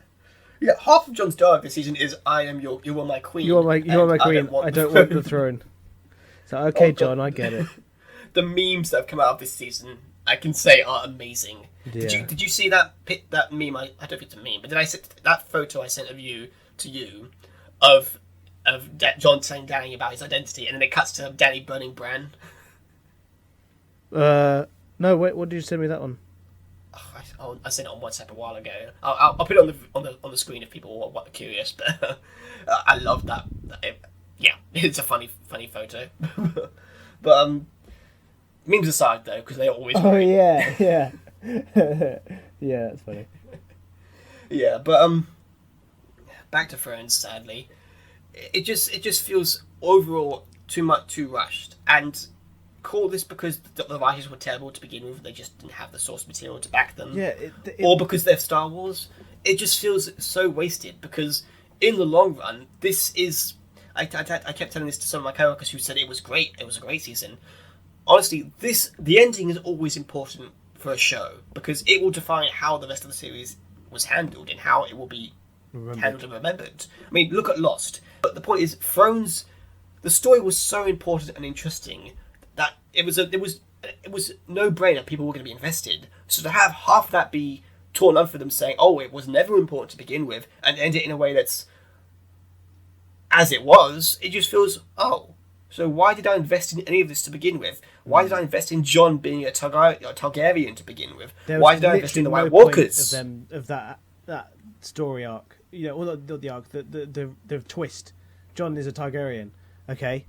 Yeah, half of Jon's dialogue this season is "I am you are my queen." You are my queen. I don't want the throne. So okay, Jon, I get it. The memes that have come out of this season, I can say, are amazing. Yeah. Did you see that meme? I don't think it's a meme, but did I send that photo I sent of you to you of Jon telling Dany about his identity, and then it cuts to Dany burning Bran? No, wait. What did you send me that one? I sent it on WhatsApp a while ago. I'll put it on the screen if people are curious. But I love that. Yeah, it's a funny photo. But memes aside, though, because they always. Oh yeah. Yeah, that's funny. Yeah, but back to Thrones. Sadly, it just feels overall too rushed, and call this because the writers were terrible to begin with. They just didn't have the source material to back them. Yeah, or because they're Star Wars. It just feels so wasted because in the long run, this is. I kept telling this to some of my coworkers who said it was great. It was a great season. Honestly, the ending is always important for a show because it will define how the rest of the series was handled and how it will be handled and remembered. I mean, look at Lost. But the point is, Thrones. The story was so important and interesting that it was no brainer. People were going to be invested. So to have half of that be torn up for them, saying, "Oh, it was never important to begin with," and end it in a way that's as it was, it just feels, oh, so why did I invest in any of this to begin with? Why did I invest in Jon being a Targaryen to begin with? Why did I invest in the White Walkers? Of that story arc, well, not the arc, the twist. Jon is a Targaryen, okay,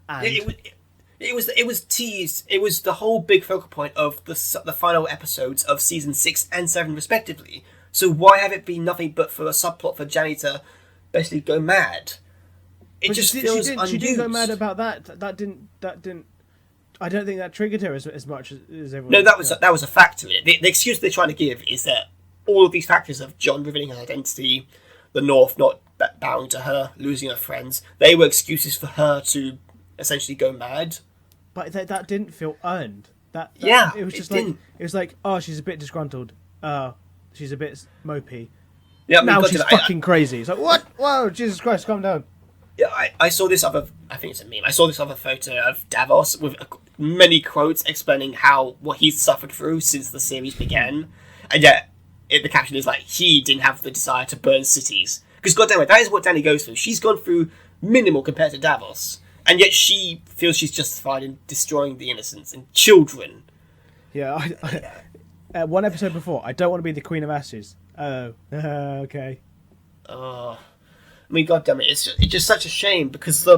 and it was teased. It was the whole big focal point of the final episodes of season 6 and 7 respectively. So why have it been nothing but for a subplot for Dany to basically go mad? It just feels unused. She didn't go mad about that. That didn't. I don't think that triggered her as much as everyone. No, that was a factor in it. The excuse they're trying to give is that all of these factors of Jon revealing his identity, the North not bowing to her, losing her friends, they were excuses for her to essentially go mad. But that didn't feel earned. It was just it was like, oh, she's a bit disgruntled. She's a bit mopey. Yeah, now she's fucking crazy. It's like, what? Whoa, Jesus Christ, calm down. Yeah, I saw this other. I think it's a meme. I saw this other photo of Davos with many quotes explaining what he's suffered through since the series began, and yet the caption is like he didn't have the desire to burn cities because goddamn it, that is what Dany goes through. She's gone through minimal compared to Davos, and yet she feels she's justified in destroying the innocents and children. Yeah, one episode before, I don't want to be the Queen of Ashes. Oh, okay. I mean, God damn it! It's just such a shame because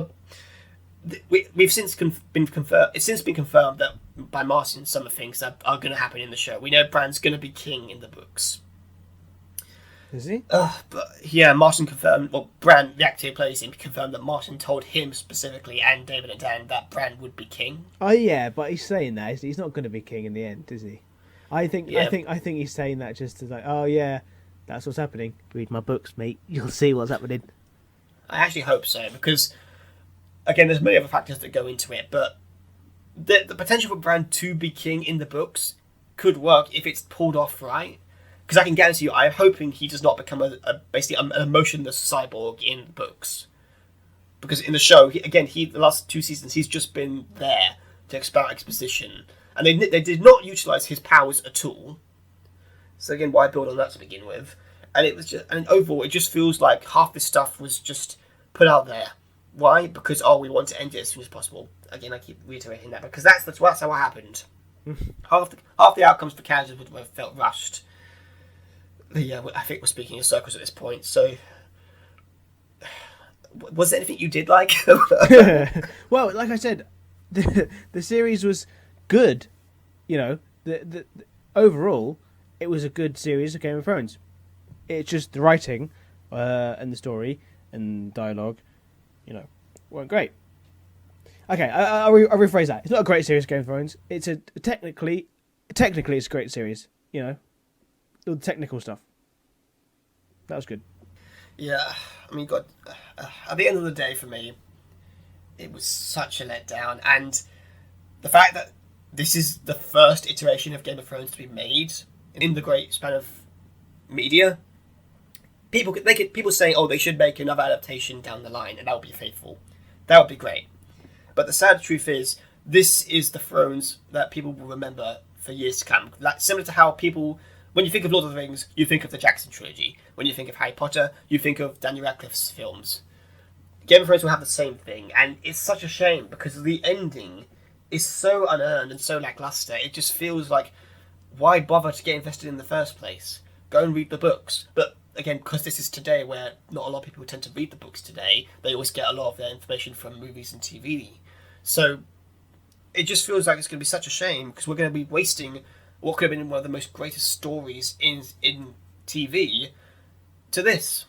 we've since been confirmed. It's since been confirmed that by Martin some of the things that are going to happen in the show. We know Bran's going to be king in the books. Is he? But yeah, Martin confirmed. Well, Bran, the actor who plays him, confirmed that Martin told him specifically and David and Dan that Bran would be king. Oh yeah, but he's saying that he's not going to be king in the end, is he? I think he's saying that just to like, oh yeah, that's what's happening. Read my books, mate. You'll see what's happening. I actually hope so because, again, there's many other factors that go into it, but the potential for Bran to be king in the books could work if it's pulled off right. Because I can guarantee you, I'm hoping he does not become basically an emotionless cyborg in the books. Because in the show, the last 2 seasons, he's just been there to expound exposition. And they did not utilise his powers at all. So again, why build on that to begin with? And overall, it just feels like half this stuff was just put out there. Why? Because, we want to end it as soon as possible. Again, I keep reiterating that, because that's how it happened. half the outcomes for characters would have felt rushed. Yeah, I think we're speaking in circles at this point. So, was there anything you did like? Well, like I said, the series was good. You know, the overall, it was a good series of Game of Thrones. It's just the writing and the story and dialogue, weren't great. Okay, I'll rephrase that. It's not a great series, Game of Thrones. It's technically it's a great series. All the technical stuff. That was good. Yeah, I mean, God, at the end of the day, for me, it was such a letdown, and the fact that this is the first iteration of Game of Thrones to be made in the great span of media. People saying, they should make another adaptation down the line, and that would be faithful. That would be great. But the sad truth is, this is the Thrones that people will remember for years to come. Similar to how people, when you think of Lord of the Rings, you think of the Jackson trilogy. When you think of Harry Potter, you think of Daniel Radcliffe's films. Game of Thrones will have the same thing, and it's such a shame because the ending is so unearned and so lackluster. It just feels like, why bother to get invested in the first place? Go and read the books. But again, because this is today where not a lot of people tend to read the books today, they always get a lot of their information from movies and TV. So it just feels like it's going to be such a shame because we're going to be wasting what could have been one of the most greatest stories in TV to this.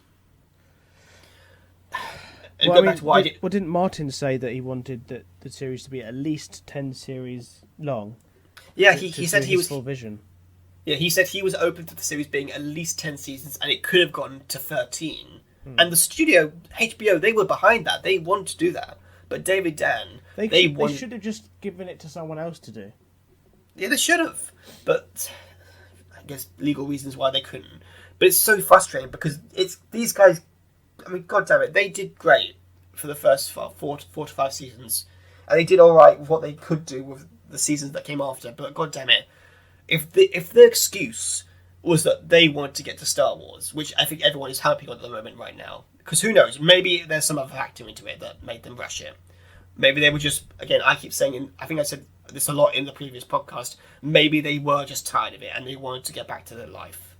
And Well, go back to what I did. Didn't Martin say that he wanted the series to be at least 10 series long? Yeah, he said he was full vision. Yeah, he said he was open to the series being at least 10 seasons, and it could have gotten to 13. And the studio, HBO, they were behind that. They wanted to do that. But David Dan, they should have just given it to someone else to do. Yeah, they should have. But I guess legal reasons why they couldn't. But it's so frustrating because it's these guys. I mean, God damn it, they did great for the first 4 to 5 seasons, and they did all right with what they could do with the seasons that came after. But God damn it, if the excuse was that they wanted to get to Star Wars, which I think everyone is happy on at the moment right now, because who knows, maybe there's some other factor into it that made them rush it. Maybe they were just, again, I keep saying, and I think I said this a lot in the previous podcast, maybe they were just tired of it and they wanted to get back to their life.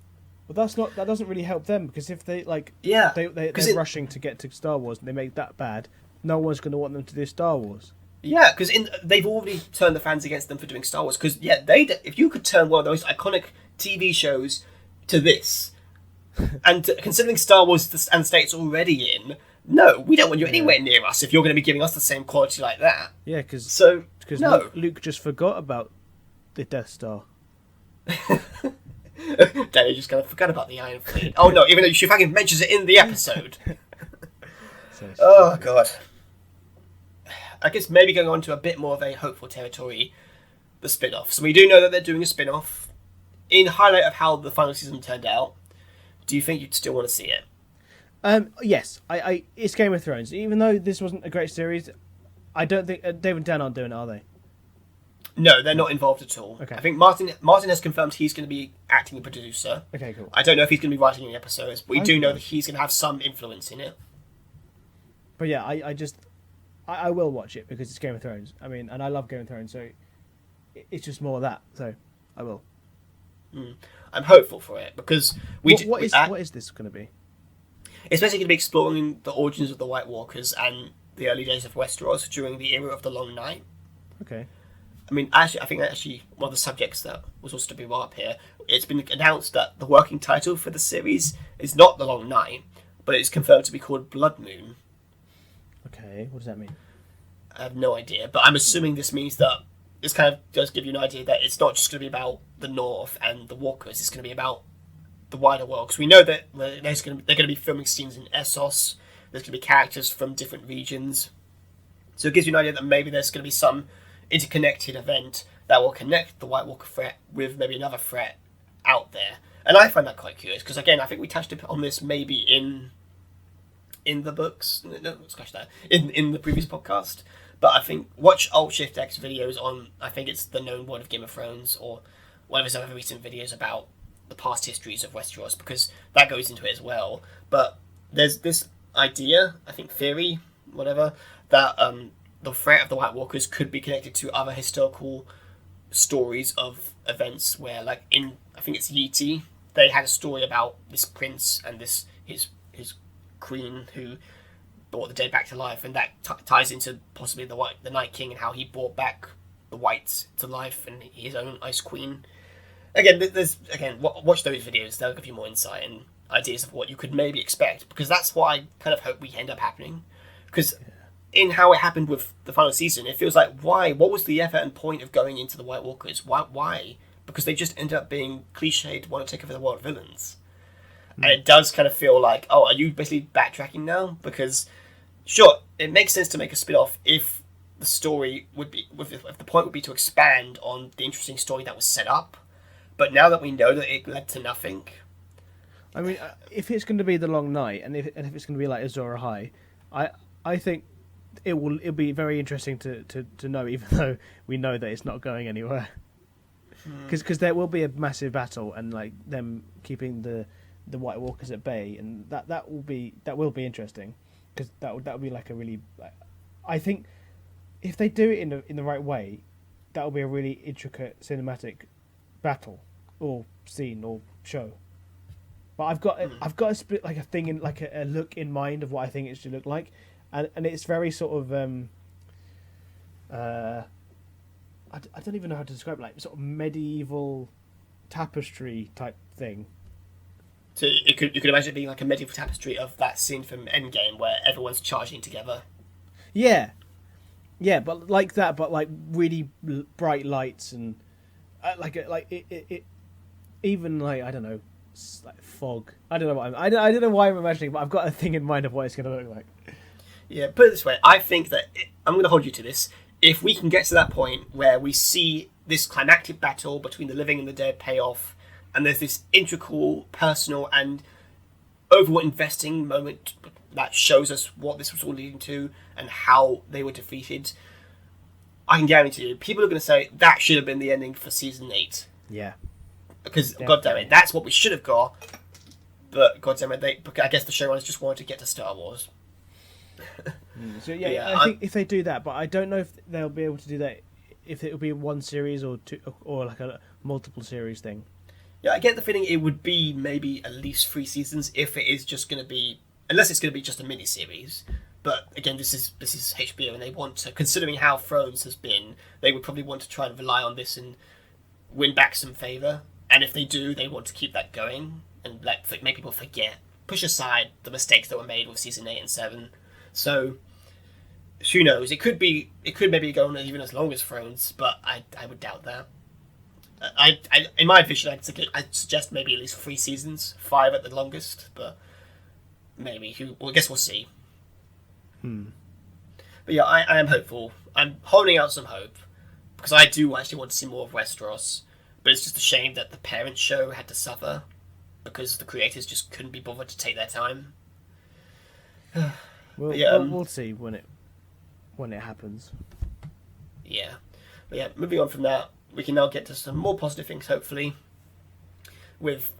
Well, that doesn't really help them, because if they they're rushing to get to Star Wars and they make that bad, no one's going to want them to do Star Wars. Yeah, because they've already turned the fans against them for doing Star Wars. Because if you could turn one of those iconic TV shows to this, and considering Star Wars and the state's already in, no, we don't want you anywhere near us if you're going to be giving us the same quality like that. Yeah, because no. Luke just forgot about the Death Star. Danny just kind of forgot about the Iron Fleet. Oh no, even though she fucking mentions it in the episode. Oh god. I guess maybe going on to a bit more of a hopeful territory, the spin-off. So we do know that they're doing a spin-off. In highlight of how the final season turned out, do you think you'd still want to see it? Yes, it's Game of Thrones. Even though this wasn't a great series, I don't think David and Dan aren't doing it, are they? No, they're not involved at all. Okay. I think Martin has confirmed he's going to be acting producer. Okay, cool. I don't know if he's going to be writing any episodes, but we do know that he's going to have some influence in it. But yeah, I will watch it because it's Game of Thrones. I mean, and I love Game of Thrones, so it's just more of that. So I will. I'm hopeful for it because what is this going to be? It's basically going to be exploring the origins of the White Walkers and the early days of Westeros during the era of the Long Night. Okay. I mean, I think actually one of the subjects that was also to be brought up here, it's been announced that the working title for the series is not The Long Night, but it's confirmed to be called Bloodmoon. Okay, what does that mean? I have no idea, but I'm assuming this means that this kind of does give you an idea that it's not just going to be about the North and the Walkers, it's going to be about the wider world. Because we know that they're going to be filming scenes in Essos, there's going to be characters from different regions. So it gives you an idea that maybe there's going to be some interconnected event that will connect the White Walker threat with maybe another threat out there. And I find that quite curious because, again, I think we touched on this maybe in the books, no, scratch that, in the previous podcast. But I think watch Alt Shift X videos on, I think it's the known world of Game of Thrones, or one of his other recent videos about the past histories of Westeros, because that goes into it as well. But there's this idea, I think theory, whatever, that the threat of the White Walkers could be connected to other historical stories of events where, like in, I think it's Yeeti, they had a story about this prince and this his queen who brought the dead back to life, and that ties into possibly the Night King and how he brought back the Whites to life and his own Ice Queen. Again, watch those videos; they'll give you more insight and ideas of what you could maybe expect, because that's what I kind of hope we end up happening. Because in how it happened with the final season, it feels like, why? What was the effort and point of going into the White Walkers? Why? Because they just ended up being cliched, want to take over the world villains. And it does kind of feel like, oh, are you basically backtracking now? Because, sure, it makes sense to make a spin-off if the story would be, if the point would be to expand on the interesting story that was set up. But now that we know that it led to nothing... I mean, if it's going to be The Long Night, and if it's going to be like Azor Ahai, I think it'll be very interesting to know, even though we know that it's not going anywhere. Because there will be a massive battle, and like them keeping the White Walkers at bay, and that will be interesting, because that will be like a really, I think if they do it in the right way, that will be a really intricate cinematic battle or scene or show. But I've got a split, like a thing in, like a look in mind of what I think it should look like, and it's very sort of I don't even know how to describe it, like sort of medieval tapestry type thing. So you could imagine it being like a medieval tapestry of that scene from Endgame where everyone's charging together. Yeah, but like that, but like really bright lights and it even like, I don't know, like fog. I don't know I don't know why I'm imagining, but I've got a thing in mind of what it's going to look like. Yeah, put it this way, I think that I'm going to hold you to this. If we can get to that point where we see this climactic battle between the living and the dead pay off, and there's this integral, personal, and overall investing moment that shows us what this was all leading to and how they were defeated, I can guarantee you, people are going to say that should have been the ending for season 8. Yeah. Because, goddamn it, that's what we should have got. But, goddamn it, I guess the showrunners just wanted to get to Star Wars. So I think if they do that, but I don't know if they'll be able to do that, if it will be one series or two, or like a multiple series thing. Yeah, I get the feeling it would be maybe at least 3 seasons if it is just going to be, unless it's going to be just a mini series. But again, this is HBO, and they want to, considering how Thrones has been, they would probably want to try and rely on this and win back some favour. And if they do, they want to keep that going and make people forget, push aside the mistakes that were made with season 8 and 7. So, who knows? It could maybe go on even as long as Thrones, but I would doubt that. I in my vision, I'd suggest maybe at least 3 seasons, 5 at the longest, but maybe. I guess we'll see. But yeah, I am hopeful. I'm holding out some hope, because I do actually want to see more of Westeros, but it's just a shame that the parent show had to suffer, because the creators just couldn't be bothered to take their time. We'll see when it happens. Yeah. But yeah, moving on from that, we can now get to some more positive things, hopefully, with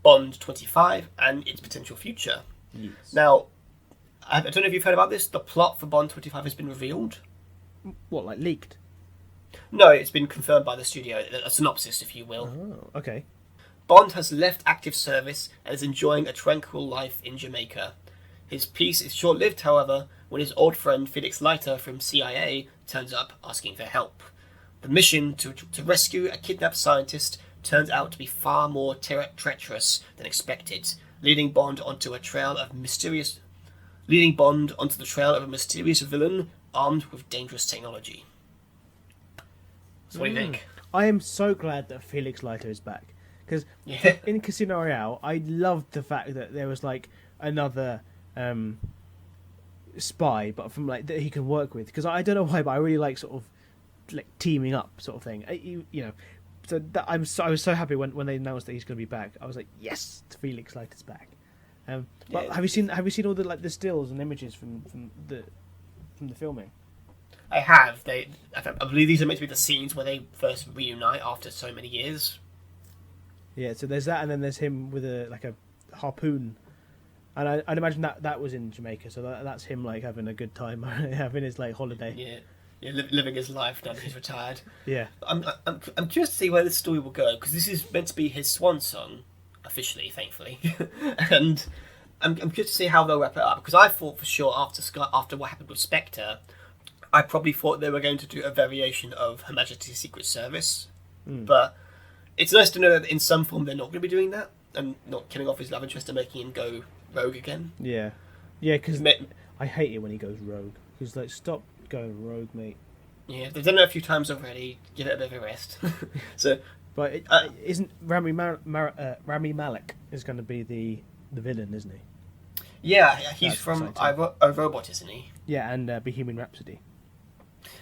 Bond 25 and its potential future. Yes. Now, I don't know if you've heard about this, the plot for Bond 25 has been revealed. What, like leaked? No, it's been confirmed by the studio, a synopsis, if you will. Oh, okay. Bond has left active service and is enjoying a tranquil life in Jamaica. His peace is short-lived, however, when his old friend Felix Leiter from CIA turns up asking for help. The mission to rescue a kidnapped scientist turns out to be far more treacherous than expected, leading Bond onto the trail of a mysterious villain armed with dangerous technology. So what do you think? I am so glad that Felix Leiter is back, because in Casino Royale, I loved the fact that there was like another spy, but from like that he can work with. Because I don't know why, but I really like sort of like teaming up sort of thing. You know, so that, I was so happy when they announced that he's going to be back. I was like, yes, Felix Leiter's back. But have you seen all the like the stills and images from the filming? I have. I believe these are meant to be the scenes where they first reunite after so many years. Yeah, so there's that, and then there's him with a harpoon, and I'd imagine that was in Jamaica. So that's him like having a good time, having his like holiday. Yeah, living his life now that he's retired. Yeah, I'm curious to see where this story will go, because this is meant to be his swan song, officially, thankfully, and I'm curious to see how they'll wrap it up. Because I thought for sure after what happened with Spectre, I probably thought they were going to do a variation of Her Majesty's Secret Service, but it's nice to know that in some form they're not going to be doing that and not killing off his love interest and making him go rogue again. Yeah, because I hate it when he goes rogue. He's like, stop going rogue, mate. Yeah, they've done it a few times already. Give it a bit of a rest. So, but isn't Rami Malek is going to be the villain, isn't he? Yeah, he's from iRobot, isn't he? Yeah, and Bohemian Rhapsody.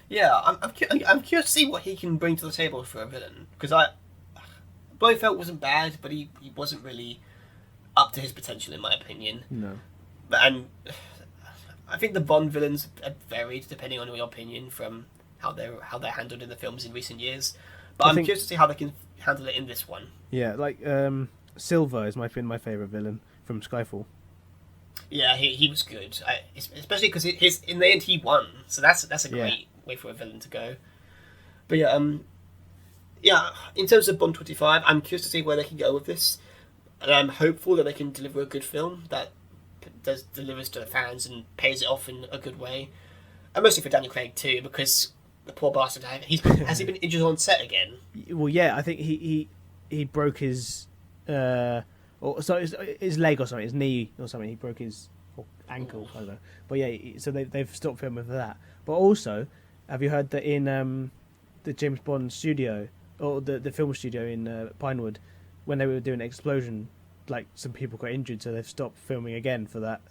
Yeah, I'm curious to see what he can bring to the table for a villain, because Blofeld wasn't bad, but he wasn't really up to his potential in my opinion. No. And I think the Bond villains have varied depending on your opinion from how they're handled in the films in recent years. But I'm curious to see how they can handle it in this one. Yeah, like Silver is my favourite villain from Skyfall. Yeah, he was good, especially because in the end he won, so that's a great way for a villain to go. But yeah, in terms of Bond 25, I'm curious to see where they can go with this, and I'm hopeful that they can deliver a good film that delivers to the fans and pays it off in a good way, and mostly for Daniel Craig too, because the poor bastard has he been injured on set again? Well, yeah, I think he broke his his leg or something, his knee or something. He broke his ankle, I don't know. But yeah, so they've stopped filming for that. But also, have you heard that in the James Bond studio, or the film studio in Pinewood, when they were doing an explosion, like some people got injured, so they've stopped filming again for that.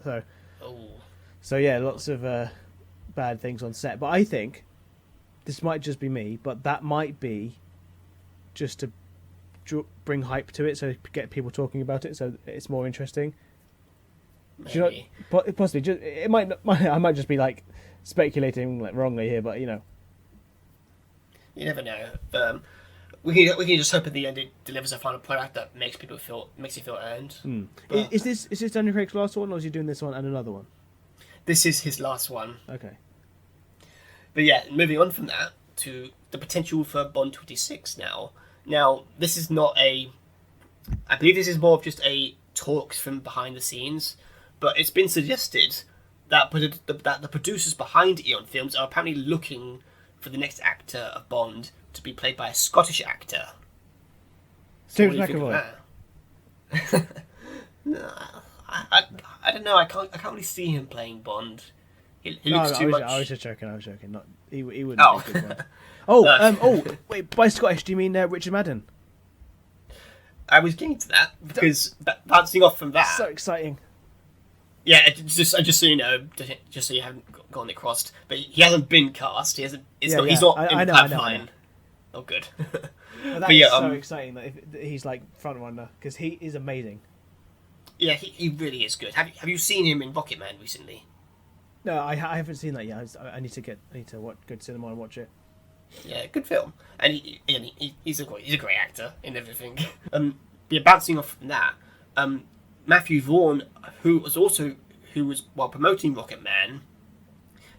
So yeah, lots of bad things on set. But I think this might just be me, but that might be just to bring hype to it, so get people talking about it, so it's more interesting. Maybe. Possibly, it might. I might just be like speculating like wrongly here, but you know, you never know. We can just hope at the end it delivers a final product that makes you feel earned. But is this Daniel Craig's last one, or is he doing this one and another one? This is his last one. Okay. But yeah, moving on from that to the potential for Bond 26 now. Now, this is not I believe this is more of just a talks from behind the scenes, but it's been suggested that the producers behind Eon Films are apparently looking for the next actor of Bond to be played by a Scottish actor. James McAvoy. I don't know. I can't really see him playing Bond. He looks too much. I was just joking. Not he wouldn't be a good one. Wait, by Scottish do you mean Richard Madden? I was getting to that because bouncing off from that. So exciting. Yeah, just so you know, just so you haven't gotten it crossed, but he hasn't been cast. He's not in the pipeline. Oh, good. Well, that is so exciting that he's like front runner, because he is amazing. Yeah, he really is good. Have you seen him in Rocketman recently? No, I haven't seen that yet. I need to go to cinema and watch it. Yeah, good film, and he's a great actor in everything. Bouncing off from that, Matthew Vaughn, who was while promoting Rocketman,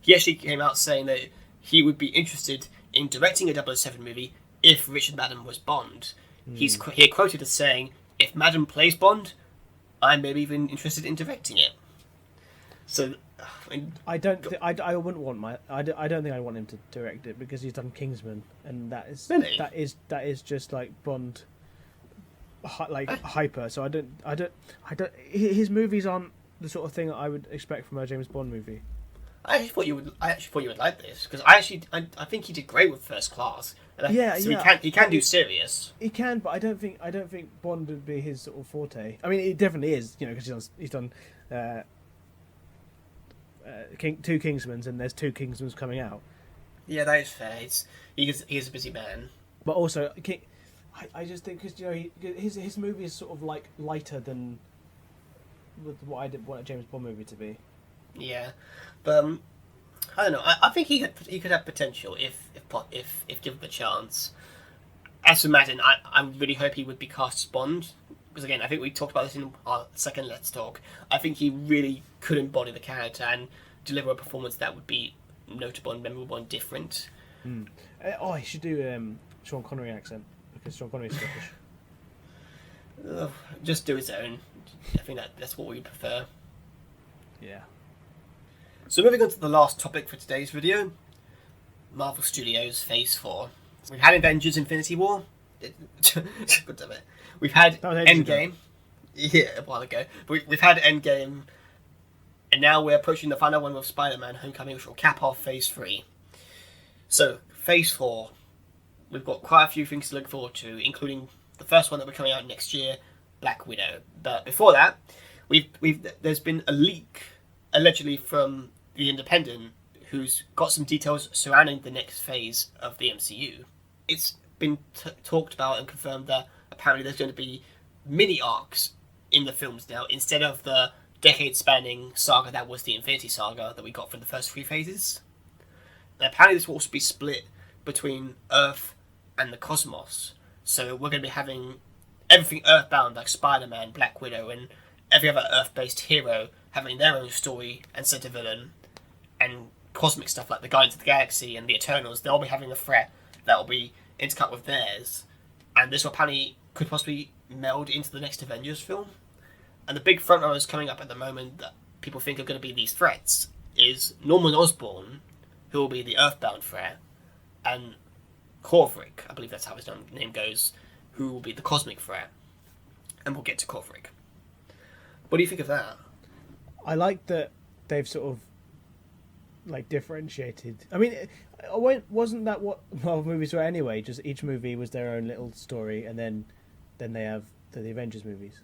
he actually came out saying that he would be interested in directing a 007 movie if Richard Madden was Bond. He quoted as saying, "If Madden plays Bond, I'm maybe even interested in directing it." So, I wouldn't want I don't think I want him to direct it, because he's done Kingsman, and that is just like Bond, like hyper. So I don't. His movies aren't the sort of thing that I would expect from a James Bond movie. I actually thought you would like this, because I think he did great with First Class. He can do serious. He can, but I don't think Bond would be his sort of forte. I mean, it definitely is, because he's done 2 Kingsmans, and there's 2 Kingsmans coming out. Yeah, that is fair. He is a busy man. But also, I just think because his movie is sort of like lighter than what I want a James Bond movie to be. Yeah, but I don't know. I think he could have potential if given the chance. As for Madden, I really hope he would be cast as Bond. Because again, I think we talked about this in our second Let's Talk. I think he really could embody the character and deliver a performance that would be notable and memorable and different. He should do Sean Connery accent because Sean Connery's Scottish. Just do his own. I think that's what we prefer. Yeah. So moving on to the last topic for today's video, Marvel Studios Phase 4. We've had Avengers Infinity War. God damn it. We've had Endgame. Yeah, a while ago. But we've had Endgame. And now we're approaching the final one with Spider-Man Homecoming, which will cap off Phase 3. So, Phase 4. We've got quite a few things to look forward to, including the first one that we're coming out next year, Black Widow. But before that, there's been a leak, allegedly from The Independent, who's got some details surrounding the next phase of the MCU. It's been talked about and confirmed that apparently there's going to be mini arcs in the films now, instead of the decade-spanning saga that was the Infinity Saga that we got from the first 3 phases. And apparently this will also be split between Earth and the cosmos. So we're going to be having everything Earthbound, like Spider-Man, Black Widow, and every other Earth-based hero having their own story and centre villain, and cosmic stuff like the Guardians of the Galaxy and the Eternals. They'll be having a threat that will be intercut with theirs, and this apparently could possibly meld into the next Avengers film. And the big frontrunners coming up at the moment that people think are going to be these threats is Norman Osborn, who will be the Earthbound threat, and Korvac, I believe that's how his name goes, who will be the cosmic threat. And we'll get to Korvac. What do you think of that? I like that they've sort of like differentiated. I mean, wasn't that what Marvel movies were anyway? Just each movie was their own little story, and then they have the Avengers movies.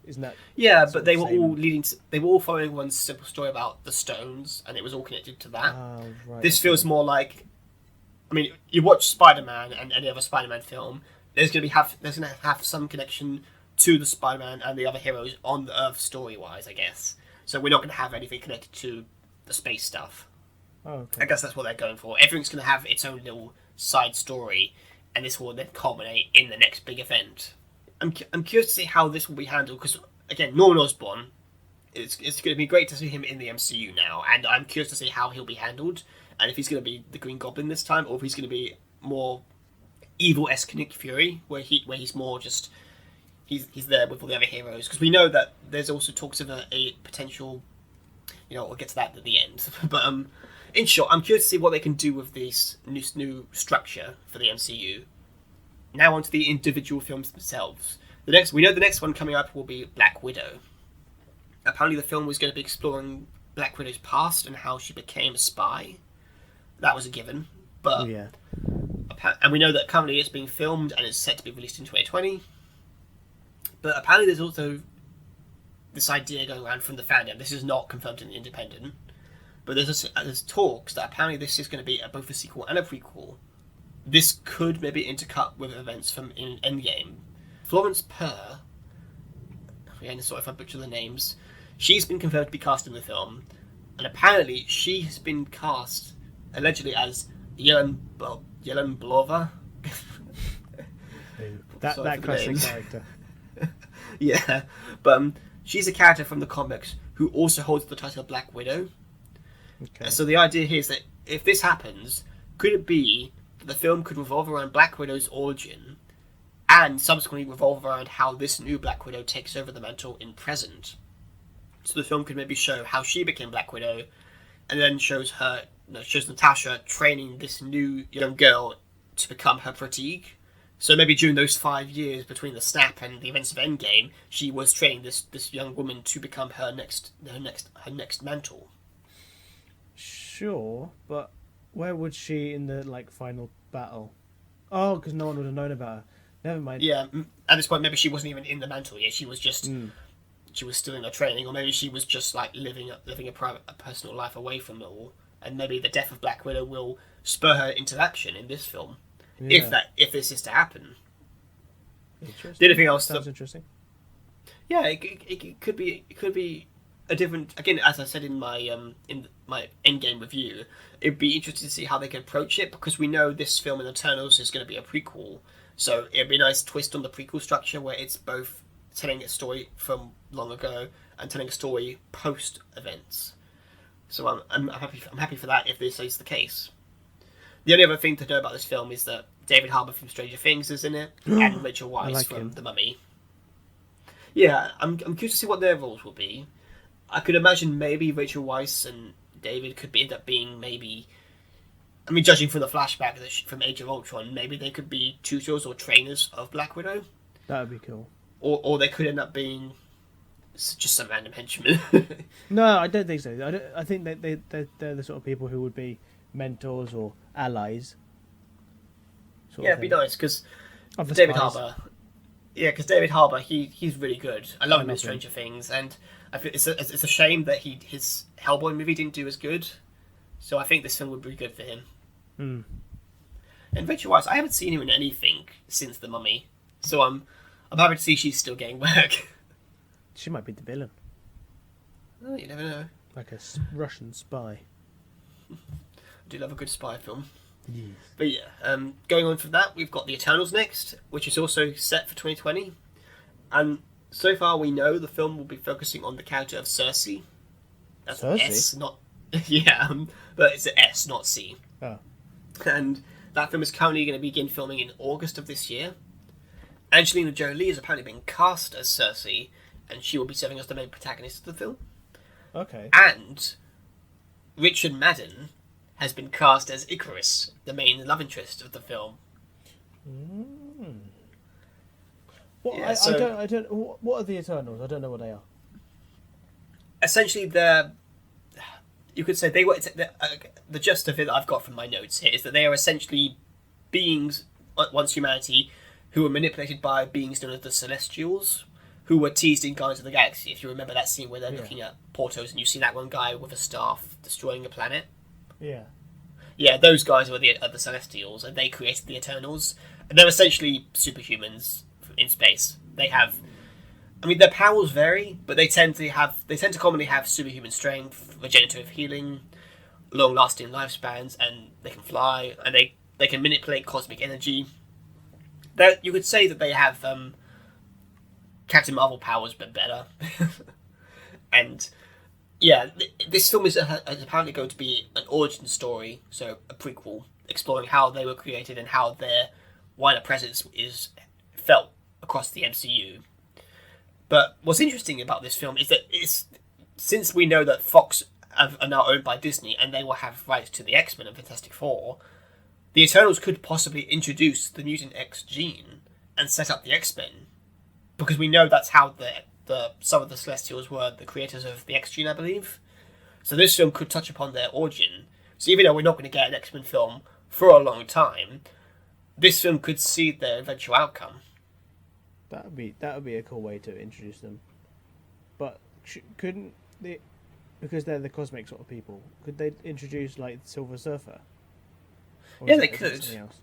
Isn't that? Yeah, but they were all they were all following one simple story about the stones, and it was all connected to that. Oh, right, this feels more like, I mean, you watch Spider-Man and any other Spider-Man film, there's going to have some connection to the Spider-Man and the other heroes on the Earth story-wise, I guess. So we're not going to have anything connected to the space stuff. Oh, okay. I guess that's what they're going for. Everything's going to have its own little side story, and this will then culminate in the next big event. I'm curious to see how this will be handled, because, again, Norman Osborn, it's going to be great to see him in the MCU now, and I'm curious to see how he'll be handled, and if he's going to be the Green Goblin this time, or if he's going to be more evil-esque Nick Fury, where he's more just... He's there with all the other heroes, because we know that there's also talks of a potential... we'll get to that at the end. But in short, I'm curious to see what they can do with this new structure for the MCU. Now onto the individual films themselves. We know the next one coming up will be Black Widow. Apparently the film was going to be exploring Black Widow's past and how she became a spy. That was a given. But yeah. And we know that currently it's being filmed and it's set to be released in 2020. But apparently there's also this idea going around from the fandom. This is not confirmed in The Independent. But there's talks that apparently this is going to be both a sequel and a prequel. This could maybe intercut with events from Endgame. Florence Pugh, again, sorry if I butcher the names, she's been confirmed to be cast in the film, and apparently she has been cast allegedly as Yelena Belova. that classic character. Yeah, but she's a character from the comics who also holds the title of Black Widow. Okay. So the idea here is that if this happens, could it be that the film could revolve around Black Widow's origin and subsequently revolve around how this new Black Widow takes over the mantle in present? So the film could maybe show how she became Black Widow, and then shows Natasha training this new young girl to become her protege. So maybe during those 5 years between the snap and the events of Endgame, she was training this young woman to become her next mantle. Sure, but where would she in the final battle? Oh, because no one would have known about her. Never mind. Yeah, at this point, maybe she wasn't even in the mantle yet. She was just she was still in her training, or maybe she was just living a personal life away from it all. and maybe the death of Black Widow will spur her into action in this film, Yeah. if this is to happen. Interesting. The other thing else Sounds interesting. Yeah, it could be a different. Again, as I said in my Endgame review, it'd be interesting to see how they can approach it, because we know this film in Eternals is going to be a prequel, so it'd be a nice twist on the prequel structure where it's both telling a story from long ago and telling a story post events. So I'm happy for that if this is the case. The only other thing to know about this film is that David Harbour from Stranger Things is in it, and Rachel Weisz from The Mummy. Yeah, I'm curious to see what their roles will be. I could imagine maybe Rachel Weisz and David could end up being maybe... I mean, judging from the flashback from Age of Ultron, maybe they could be tutors or trainers of Black Widow. That would be cool. Or they could end up being just some random henchmen. No, I don't think so. I think that they're the sort of people who would be mentors or allies. Yeah, it'd be nice, because Of the David spies. Harbour... Yeah, because David Harbour, he's really good. I love him in Stranger Things, and I feel it's a shame that his Hellboy movie didn't do as good. So I think this film would be good for him. Hmm. And Rachel Weisz, I haven't seen her in anything since The Mummy, so I'm happy to see she's still getting work. She might be the villain, Oh, you never know. like a Russian spy. I do love a good spy film. Yes. But yeah, going on from that, we've got The Eternals next, which is also set for 2020. And so far we know the film will be focusing on the character of Cersei. That's an Cersei? S, not... yeah, but it's an S, not C. Oh. And that film is currently going to begin filming in August of this year. Angelina Jolie is apparently being cast as Cersei, and she will be serving as the main protagonist of the film. Okay. And Richard Madden has been cast as Icarus, the main love interest of the film. What Yeah, I don't. What are the Eternals? I don't know what they are. Essentially, you could say the gist of it that I've got from my notes here is that they are essentially beings, once humanity, who were manipulated by beings known as the Celestials, who were teased in Guardians of the Galaxy. If you remember that scene where they're looking at portals and you see that one guy with a staff destroying a planet. Yeah. Yeah, those guys were the Celestials, and they created the Eternals. And they're essentially superhumans in space. They have, I mean, their powers vary, but they tend to commonly have superhuman strength, regenerative healing, long-lasting lifespans, and they can fly, and they can manipulate cosmic energy. You could say that they have Captain Marvel powers, but better. And yeah, this film is apparently going to be an origin story, so a prequel, exploring how they were created and how their wider presence is felt across the MCU. But what's interesting about this film is that since we know that Fox are now owned by Disney and they will have rights to the X-Men and Fantastic Four, the Eternals could possibly introduce the Mutant X gene and set up the X-Men, because we know that's how some of the Celestials were the creators of the X gene, I believe. So this film could touch upon their origin. So even though we're not going to get an X-Men film for a long time, this film could see their eventual outcome. That would be a cool way to introduce them. But couldn't they, because they're the cosmic sort of people, could they introduce like the Silver Surfer? Or Yeah, is they that could. something else?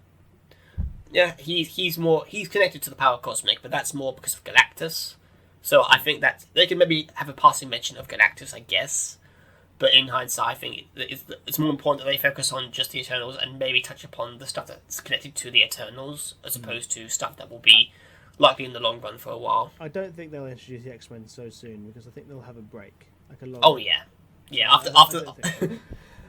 Yeah, he's connected to the power cosmic, but that's more because of Galactus. So I think that they can maybe have a passing mention of Galactus, I guess. But in hindsight, I think it's more important that they focus on just the Eternals and maybe touch upon the stuff that's connected to the Eternals, as opposed to stuff that will be likely in the long run for a while. I don't think they'll introduce the X-Men so soon, because I think they'll have a break, like a long. Oh yeah, after I don't think so.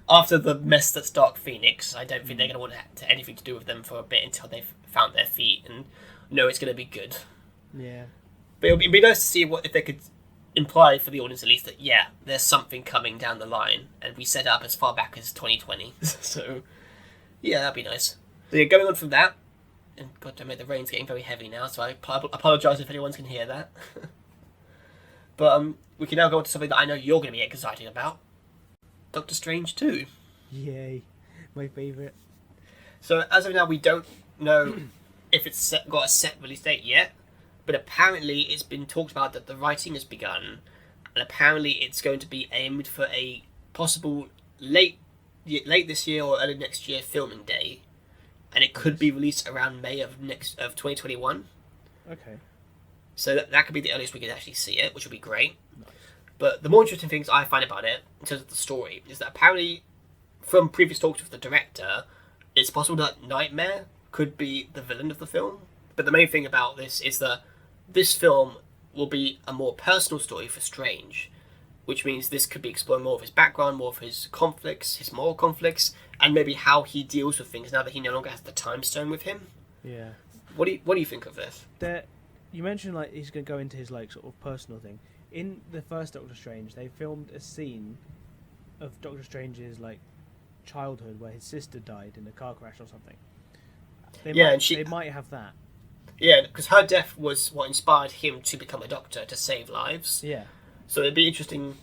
after the mess that's Dark Phoenix, I don't think they're going to want to anything to do with them for a bit until they've found their feet and know it's going to be good. Yeah. But it'd be nice to see if they could imply for the audience at least that there's something coming down the line, and we set it up as far back as 2020. So yeah, that'd be nice. So yeah, going on from that, and God damn it, the rain's getting very heavy now, so I apologise if anyone can hear that. But we can now go on to something that I know you're going to be excited about. Doctor Strange 2. Yay, my favourite. So as of now, we don't know if it's got a set release date yet, but apparently it's been talked about that the writing has begun, and apparently it's going to be aimed for a possible late late this year or early next year filming day, and it could be released around May of 2021. Okay. So that could be the earliest we could actually see it, which would be great. Nice. But the more interesting things I find about it, in terms of the story, is that apparently, from previous talks with the director, it's possible that Nightmare could be the villain of the film. But the main thing about this is that this film will be a more personal story for Strange, which means this could be exploring more of his background, more of his conflicts, his moral conflicts, and maybe how he deals with things now that he no longer has the Time Stone with him. Yeah. What do you think of this? You mentioned like he's going to go into his like sort of personal thing. In the first Doctor Strange, they filmed a scene of Doctor Strange's like childhood where his sister died in a car crash or something. They might have that. Yeah, because her death was what inspired him to become a doctor to save lives. Yeah. So it'd be interesting,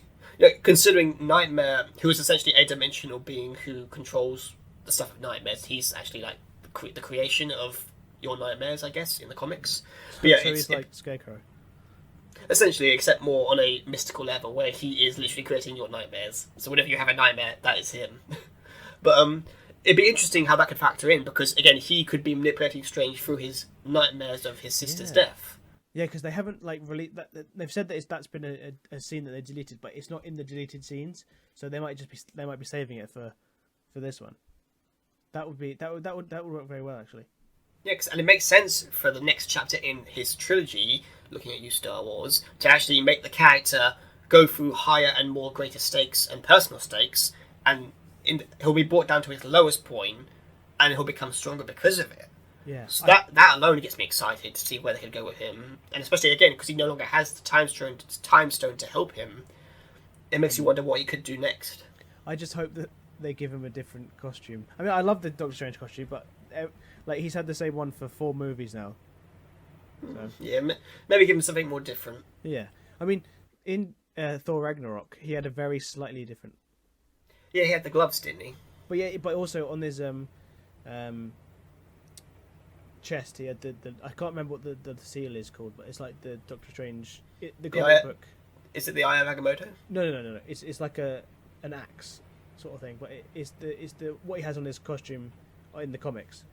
considering Nightmare, who is essentially a dimensional being who controls the stuff of nightmares. He's actually like the creation of your nightmares, I guess, in the comics. But yeah, so he's like Scarecrow. Essentially, except more on a mystical level, where he is literally creating your nightmares. So whenever you have a nightmare, that is him. But it'd be interesting how that could factor in, because again, he could be manipulating Strange through his nightmares of his sister's death. Yeah, because they haven't like released that. They've said that that's been a scene that they deleted, but it's not in the deleted scenes, so they might be saving it for this one. That would work very well actually. Yeah, and it makes sense for the next chapter in his trilogy, looking at you, Star Wars, to actually make the character go through higher and more greater stakes and personal stakes, and he'll be brought down to his lowest point, and he'll become stronger because of it. Yeah. So that alone gets me excited to see where they could go with him, and especially again because he no longer has the time stone to help him. It makes you wonder what he could do next. I just hope that they give him a different costume. I mean, I love the Doctor Strange costume, but like he's had the same one for 4 movies now. So. Yeah, maybe give him something more different. Yeah, I mean, in Thor Ragnarok, he had a very slightly different. Yeah, he had the gloves, didn't he? But also on his chest, he had the I can't remember what the seal is called, but it's like the Doctor Strange the comic book. Is it the Eye of Agamotto? No. It's like an axe sort of thing, but it's the what he has on his costume in the comics,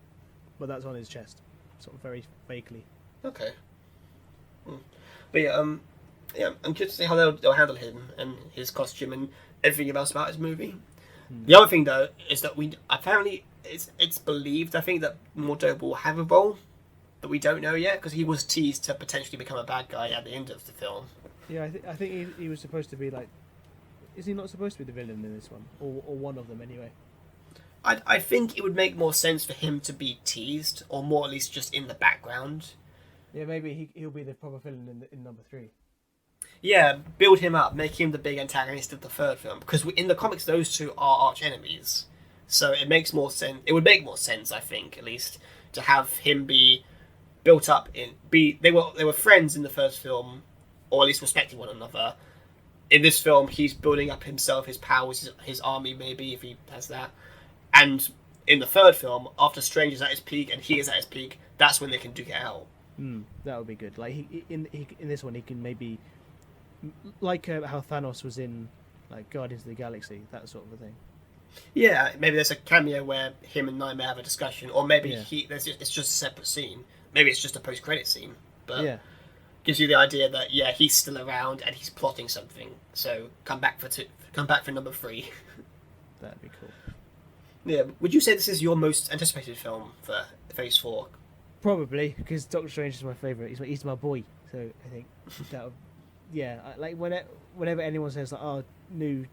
but that's on his chest, sort of very vaguely. Okay. But yeah, I'm curious to see how they'll handle him and his costume and everything else about his movie. The other thing though is that apparently it's believed, I think, that Mordo will have a role, but we don't know yet because he was teased to potentially become a bad guy at the end of the film. Yeah, I think he was supposed to be like. Is he not supposed to be the villain in this one, or one of them anyway? I think it would make more sense for him to be teased, or more at least just in the background. Yeah, maybe he'll be the proper villain in number 3. Yeah, build him up, make him the big antagonist of the third film, because in the comics those two are arch enemies. So it makes more sense. It would make more sense, I think, at least, to have him be built up they were friends in the first film, or at least respecting one another. In this film, he's building up himself, his powers, his army, maybe if he has that. And in the third film, after Strange is at his peak and he is at his peak, that's when they can duke it out. That would be good. Like in this one, he can maybe like how Thanos was in like Guardians of the Galaxy, that sort of a thing. Yeah, maybe there's a cameo where him and Nightmare have a discussion, or maybe it's just a separate scene. Maybe it's just a post-credit scene, but gives you the idea that he's still around and he's plotting something. So come back for number 3. That'd be cool. Yeah, would you say this is your most anticipated film for Phase 4? Probably, because Doctor Strange is my favourite. He's my boy, so I think that. Like whenever anyone says like, "Oh, new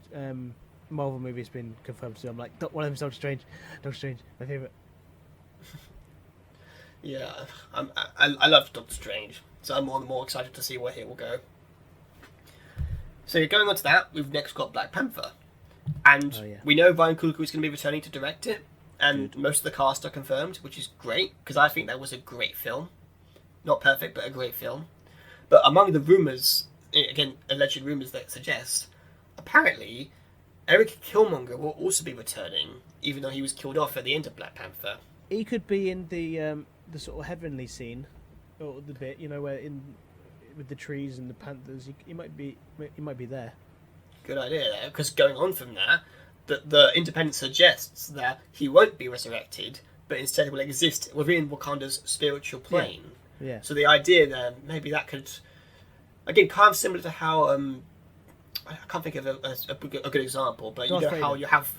Marvel movie's been confirmed," so I'm like, one of them's Doctor Strange. Doctor Strange, my favourite. Yeah, I love Doctor Strange, so I'm more excited to see where he will go. So going on to that, we've next got Black Panther, and we know Ryan Coogler is going to be returning to direct it, and most of the cast are confirmed, which is great because I think that was a great film, not perfect but a great film. But among the rumours, again alleged rumours that suggest, apparently Eric Killmonger will also be returning, even though he was killed off at the end of Black Panther. He could be in the sort of heavenly scene, or the bit where with the trees and the panthers. He might be there. Good idea there, because going on from that, the Independent suggests that he won't be resurrected, but instead will exist within Wakanda's spiritual plane. Yeah. So the idea there, maybe that could, again, kind of similar to how I can't think of a good example, but Darth you know Vader. how you have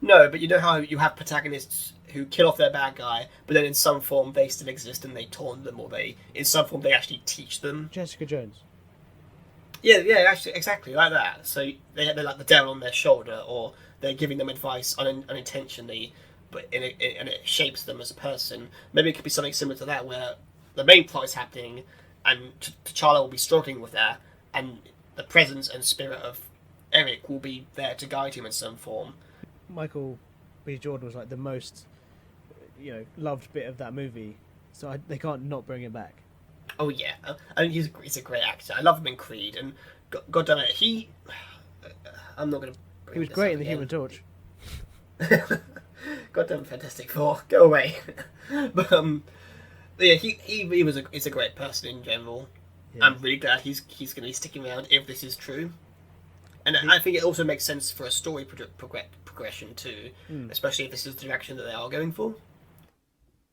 but you know how you have protagonists who kill off their bad guy, but then in some form they still exist and they taunt them, or in some form they actually teach them. Jessica Jones. Yeah, actually, exactly like that. So they're like the devil on their shoulder, or they're giving them advice unintentionally, but and it shapes them as a person. Maybe it could be something similar to that, where the main plot is happening, and T'Challa will be struggling with that, and the presence and spirit of Eric will be there to guide him in some form. Michael B. Jordan was like the most, loved bit of that movie, so they can't not bring him back. Oh yeah, I mean he's a great actor. I love him in Creed, and God damn it, I'm not gonna. He was great in The Human Torch. God damn, Fantastic Four, go away. But yeah, he's a great person in general. Yeah. I'm really glad he's going to be sticking around if this is true, and I think it also makes sense for a story progression too, especially if this is the direction that they are going for.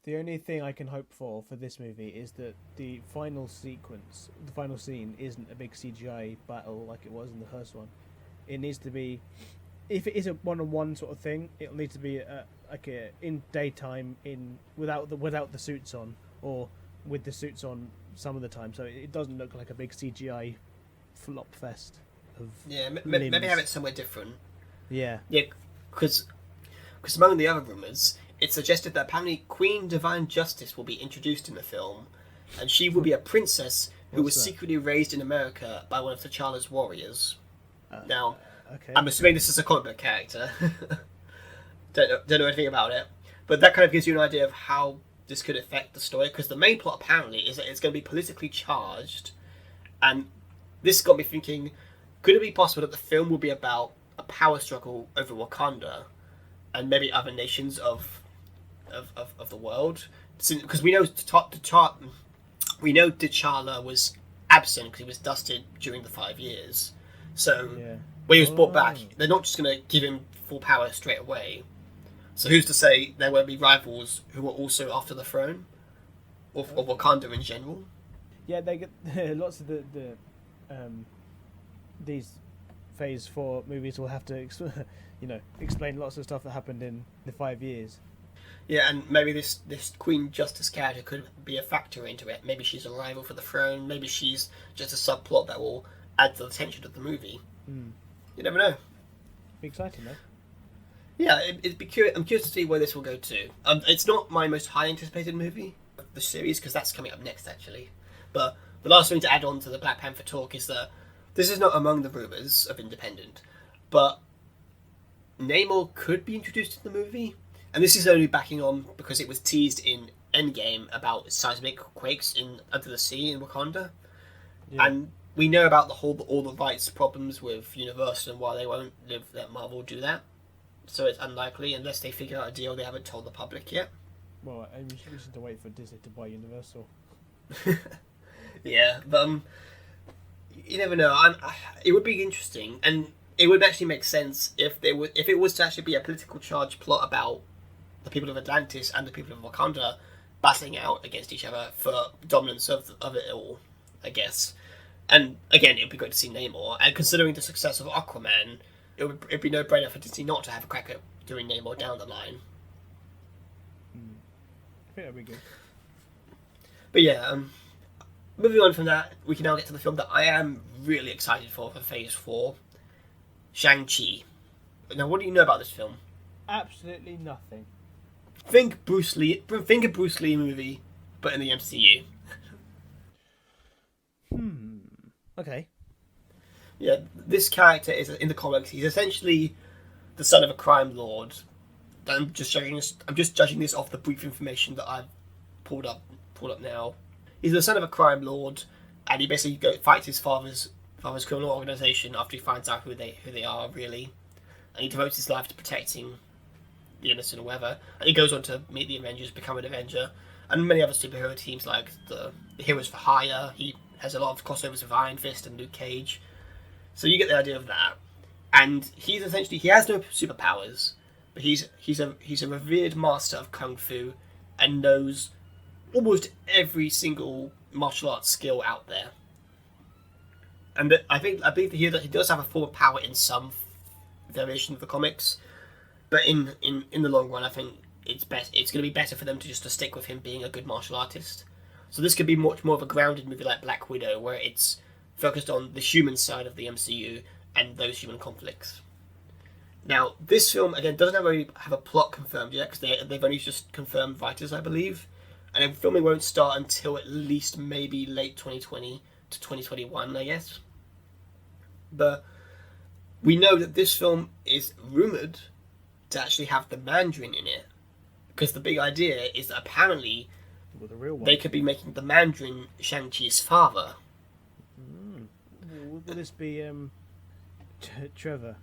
The only thing I can hope for this movie is that the final sequence, the final scene, isn't a big CGI battle like it was in the first one. It needs to be, if it is a one-on-one sort of thing, it'll need to be in daytime, without the suits on, or with the suits on some of the time, so it doesn't look like a big CGI flop fest of maybe have it somewhere different. Yeah, because among the other rumours, it's suggested that apparently Queen Divine Justice will be introduced in the film, and she will be a princess who was secretly raised in America by one of T'Challa's warriors. Now, okay. I'm assuming this is a comic book character. don't know anything about it, but that kind of gives you an idea of how this could affect the story, because the main plot apparently is that it's going to be politically charged, and this got me thinking, could it be possible that the film will be about a power struggle over Wakanda and maybe other nations of the world? Because we know T'Challa was absent because he was dusted during the 5 years. So when he was brought back, they're not just going to give him full power straight away. So who's to say there won't be rivals who are also after the throne, or Wakanda in general? Yeah, they get lots of these Phase 4 movies will have to explain lots of stuff that happened in the 5 years. Yeah, and maybe this Queen Justice character could be a factor into it. Maybe she's a rival for the throne. Maybe she's just a subplot that will add to the tension of the movie. You never know. Be exciting, though. Yeah, it'd be curious. I'm curious to see where this will go to. It's not my most high anticipated movie of the series, because that's coming up next actually. But the last thing to add on to the Black Panther talk is that this is not among the rumours of Independent, but Namor could be introduced in the movie, and this is only backing on because it was teased in Endgame about seismic quakes under the sea in Wakanda, and we know about all the rights problems with Universal and why they won't let Marvel do that. So it's unlikely unless they figure out a deal they haven't told the public yet. Well, we just need to wait for Disney to buy Universal. Yeah, but you never know. It would be interesting, and it would actually make sense if it was to actually be a political charge plot about the people of Atlantis and the people of Wakanda battling out against each other for dominance of it all, I guess. And again, it'd be great to see Namor. And considering the success of Aquaman, it'd be no brainer for Disney not to have a crack at doing Namor down the line. I think that'd be good. But yeah, moving on from that, we can now get to the film that I am really excited for Phase 4, Shang-Chi. Now, what do you know about this film? Absolutely nothing. Think a Bruce Lee movie, but in the MCU. Okay. Yeah, this character is in the comics. He's essentially the son of a crime lord. I'm just judging this off the brief information that I've pulled up now. He's the son of a crime lord, and he basically fights his father's criminal organization after he finds out who they are really, and he devotes his life to protecting the innocent or whatever. And he goes on to meet the Avengers, become an Avenger, and many other superhero teams like the Heroes for Hire. He has a lot of crossovers with Iron Fist and Luke Cage. So you get the idea of that. and he has no superpowers, but he's a revered master of kung fu, and knows almost every single martial arts skill out there. And I believe that he does have a form of power in some variation of the comics, but in the long run, I think it's going to be better for them to stick with him being a good martial artist. So this could be much more of a grounded movie like Black Widow, where it's focused on the human side of the MCU and those human conflicts. Now, this film, again, doesn't really have a plot confirmed yet, because they've only just confirmed writers, I believe. And filming won't start until at least maybe late 2020 to 2021, I guess. But we know that this film is rumoured to actually have the Mandarin in it. Because the big idea is that apparently they could be making the Mandarin Shang-Chi's father. Will this be Trevor?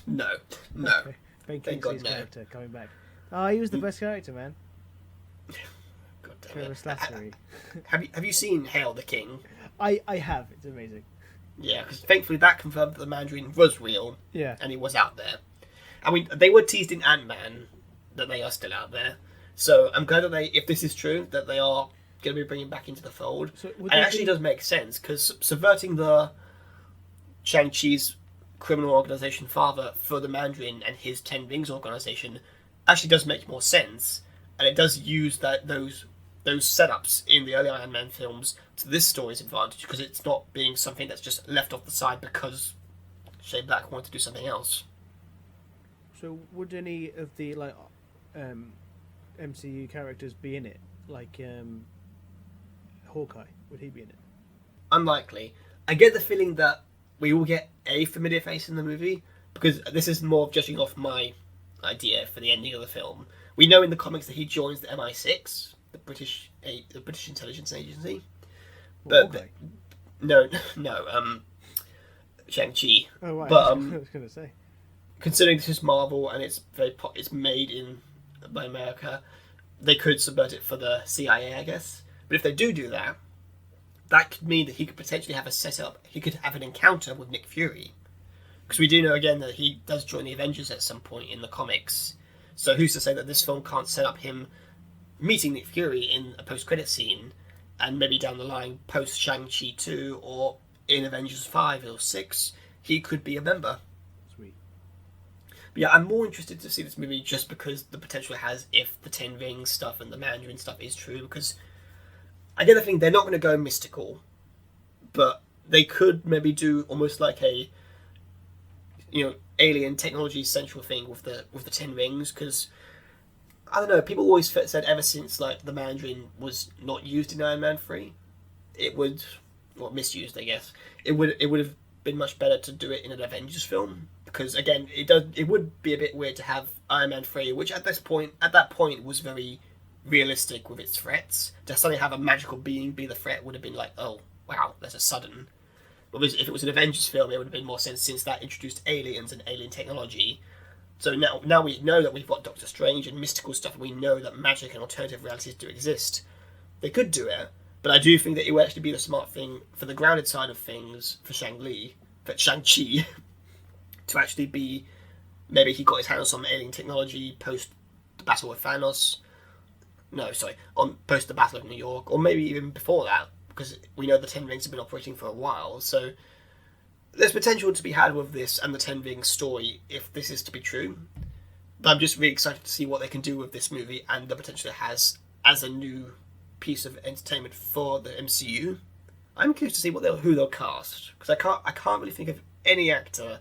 No. Okay. Ben Kingsley's character coming back. Oh, he was the best character, man. God damn Trevor it. Slattery. Have you seen Hail the King? I have. It's amazing. Yeah, because thankfully that confirmed that the Mandarin was real. Yeah. And he was out there. I mean, they were teased in Ant-Man that they are still out there. So I'm glad that if this is true, that they are going to be bringing back into the fold. So and it actually does make sense, because subverting the Shang-Chi's criminal organization father for the Mandarin and his Ten Rings organization actually does make more sense, and it does use those setups in the early Iron Man films to this story's advantage, because it's not being something that's just left off the side because Shane Black wanted to do something else. So would any of the MCU characters be in it? Like Hawkeye, would he be in it? Unlikely. I get the feeling that we will get a familiar face in the movie, because this is more of judging off my idea for the ending of the film. We know in the comics that he joins the MI6, the British intelligence agency. But no, Shang-Chi. Oh right, but I was going to say. Considering this is Marvel and it's made by America, they could subvert it for the CIA, I guess. But if they do that, that could mean that he could potentially have a setup. He could have an encounter with Nick Fury, because we do know again that he does join the Avengers at some point in the comics. So who's to say that this film can't set up him meeting Nick Fury in a post-credit scene, and maybe down the line, post Shang-Chi 2 or in Avengers 5 or 6, he could be a member. Sweet. But yeah, I'm more interested to see this movie just because the potential it has if the Ten Rings stuff and the Mandarin stuff is true, because I get the thing they're not going to go mystical, but they could maybe do almost like a alien technology central thing with the Ten Rings, because I don't know, people always said ever since like the Mandarin was not used in Iron Man 3, it would, or misused I guess, it would have been much better to do it in an Avengers film, because again it would be a bit weird to have Iron Man 3, which at that point was very realistic with its threats. To suddenly have a magical being be the threat would have been like, oh wow, that's a sudden. But if it was an Avengers film, it would have been more sense, since that introduced aliens and alien technology. So now we know that we've got Doctor Strange and mystical stuff, and we know that magic and alternative realities do exist. They could do it, but I do think that it would actually be the smart thing for the grounded side of things for Shang-Chi, to actually be, maybe he got his hands on alien technology post the battle with Thanos. No, sorry, post the Battle of New York, or maybe even before that, because we know the Ten Rings have been operating for a while, so there's potential to be had with this and the Ten Rings story if this is to be true. But I'm just really excited to see what they can do with this movie and the potential it has as a new piece of entertainment for the MCU. I'm curious to see who they'll cast, because I can't really think of any actor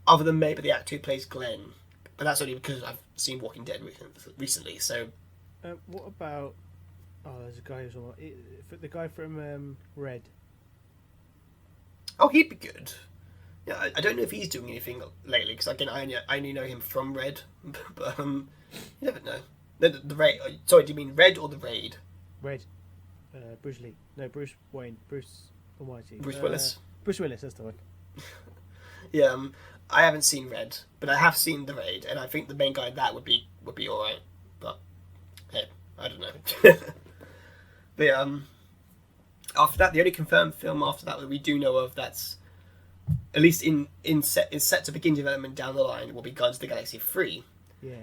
other than maybe the actor who plays Glenn, but that's only because I've seen Walking Dead recently. So. What about? Oh, there's a guy who's the guy from Red. Oh, he'd be good. Yeah, I don't know if he's doing anything lately, because again, I only know him from Red, but you never know. The Raid. Sorry, do you mean Red or the Raid? Red. Bruce Lee. No, Bruce Wayne. Bruce Almighty. Bruce Willis. Bruce Willis. That's the one. Yeah, I haven't seen Red, but I have seen the Raid, and I think the main guy in that would be all right. But hey, I don't know. But after that, the only confirmed film after that we do know of that's at least in set to begin development down the line, will be Guardians of the Galaxy 3. Yeah.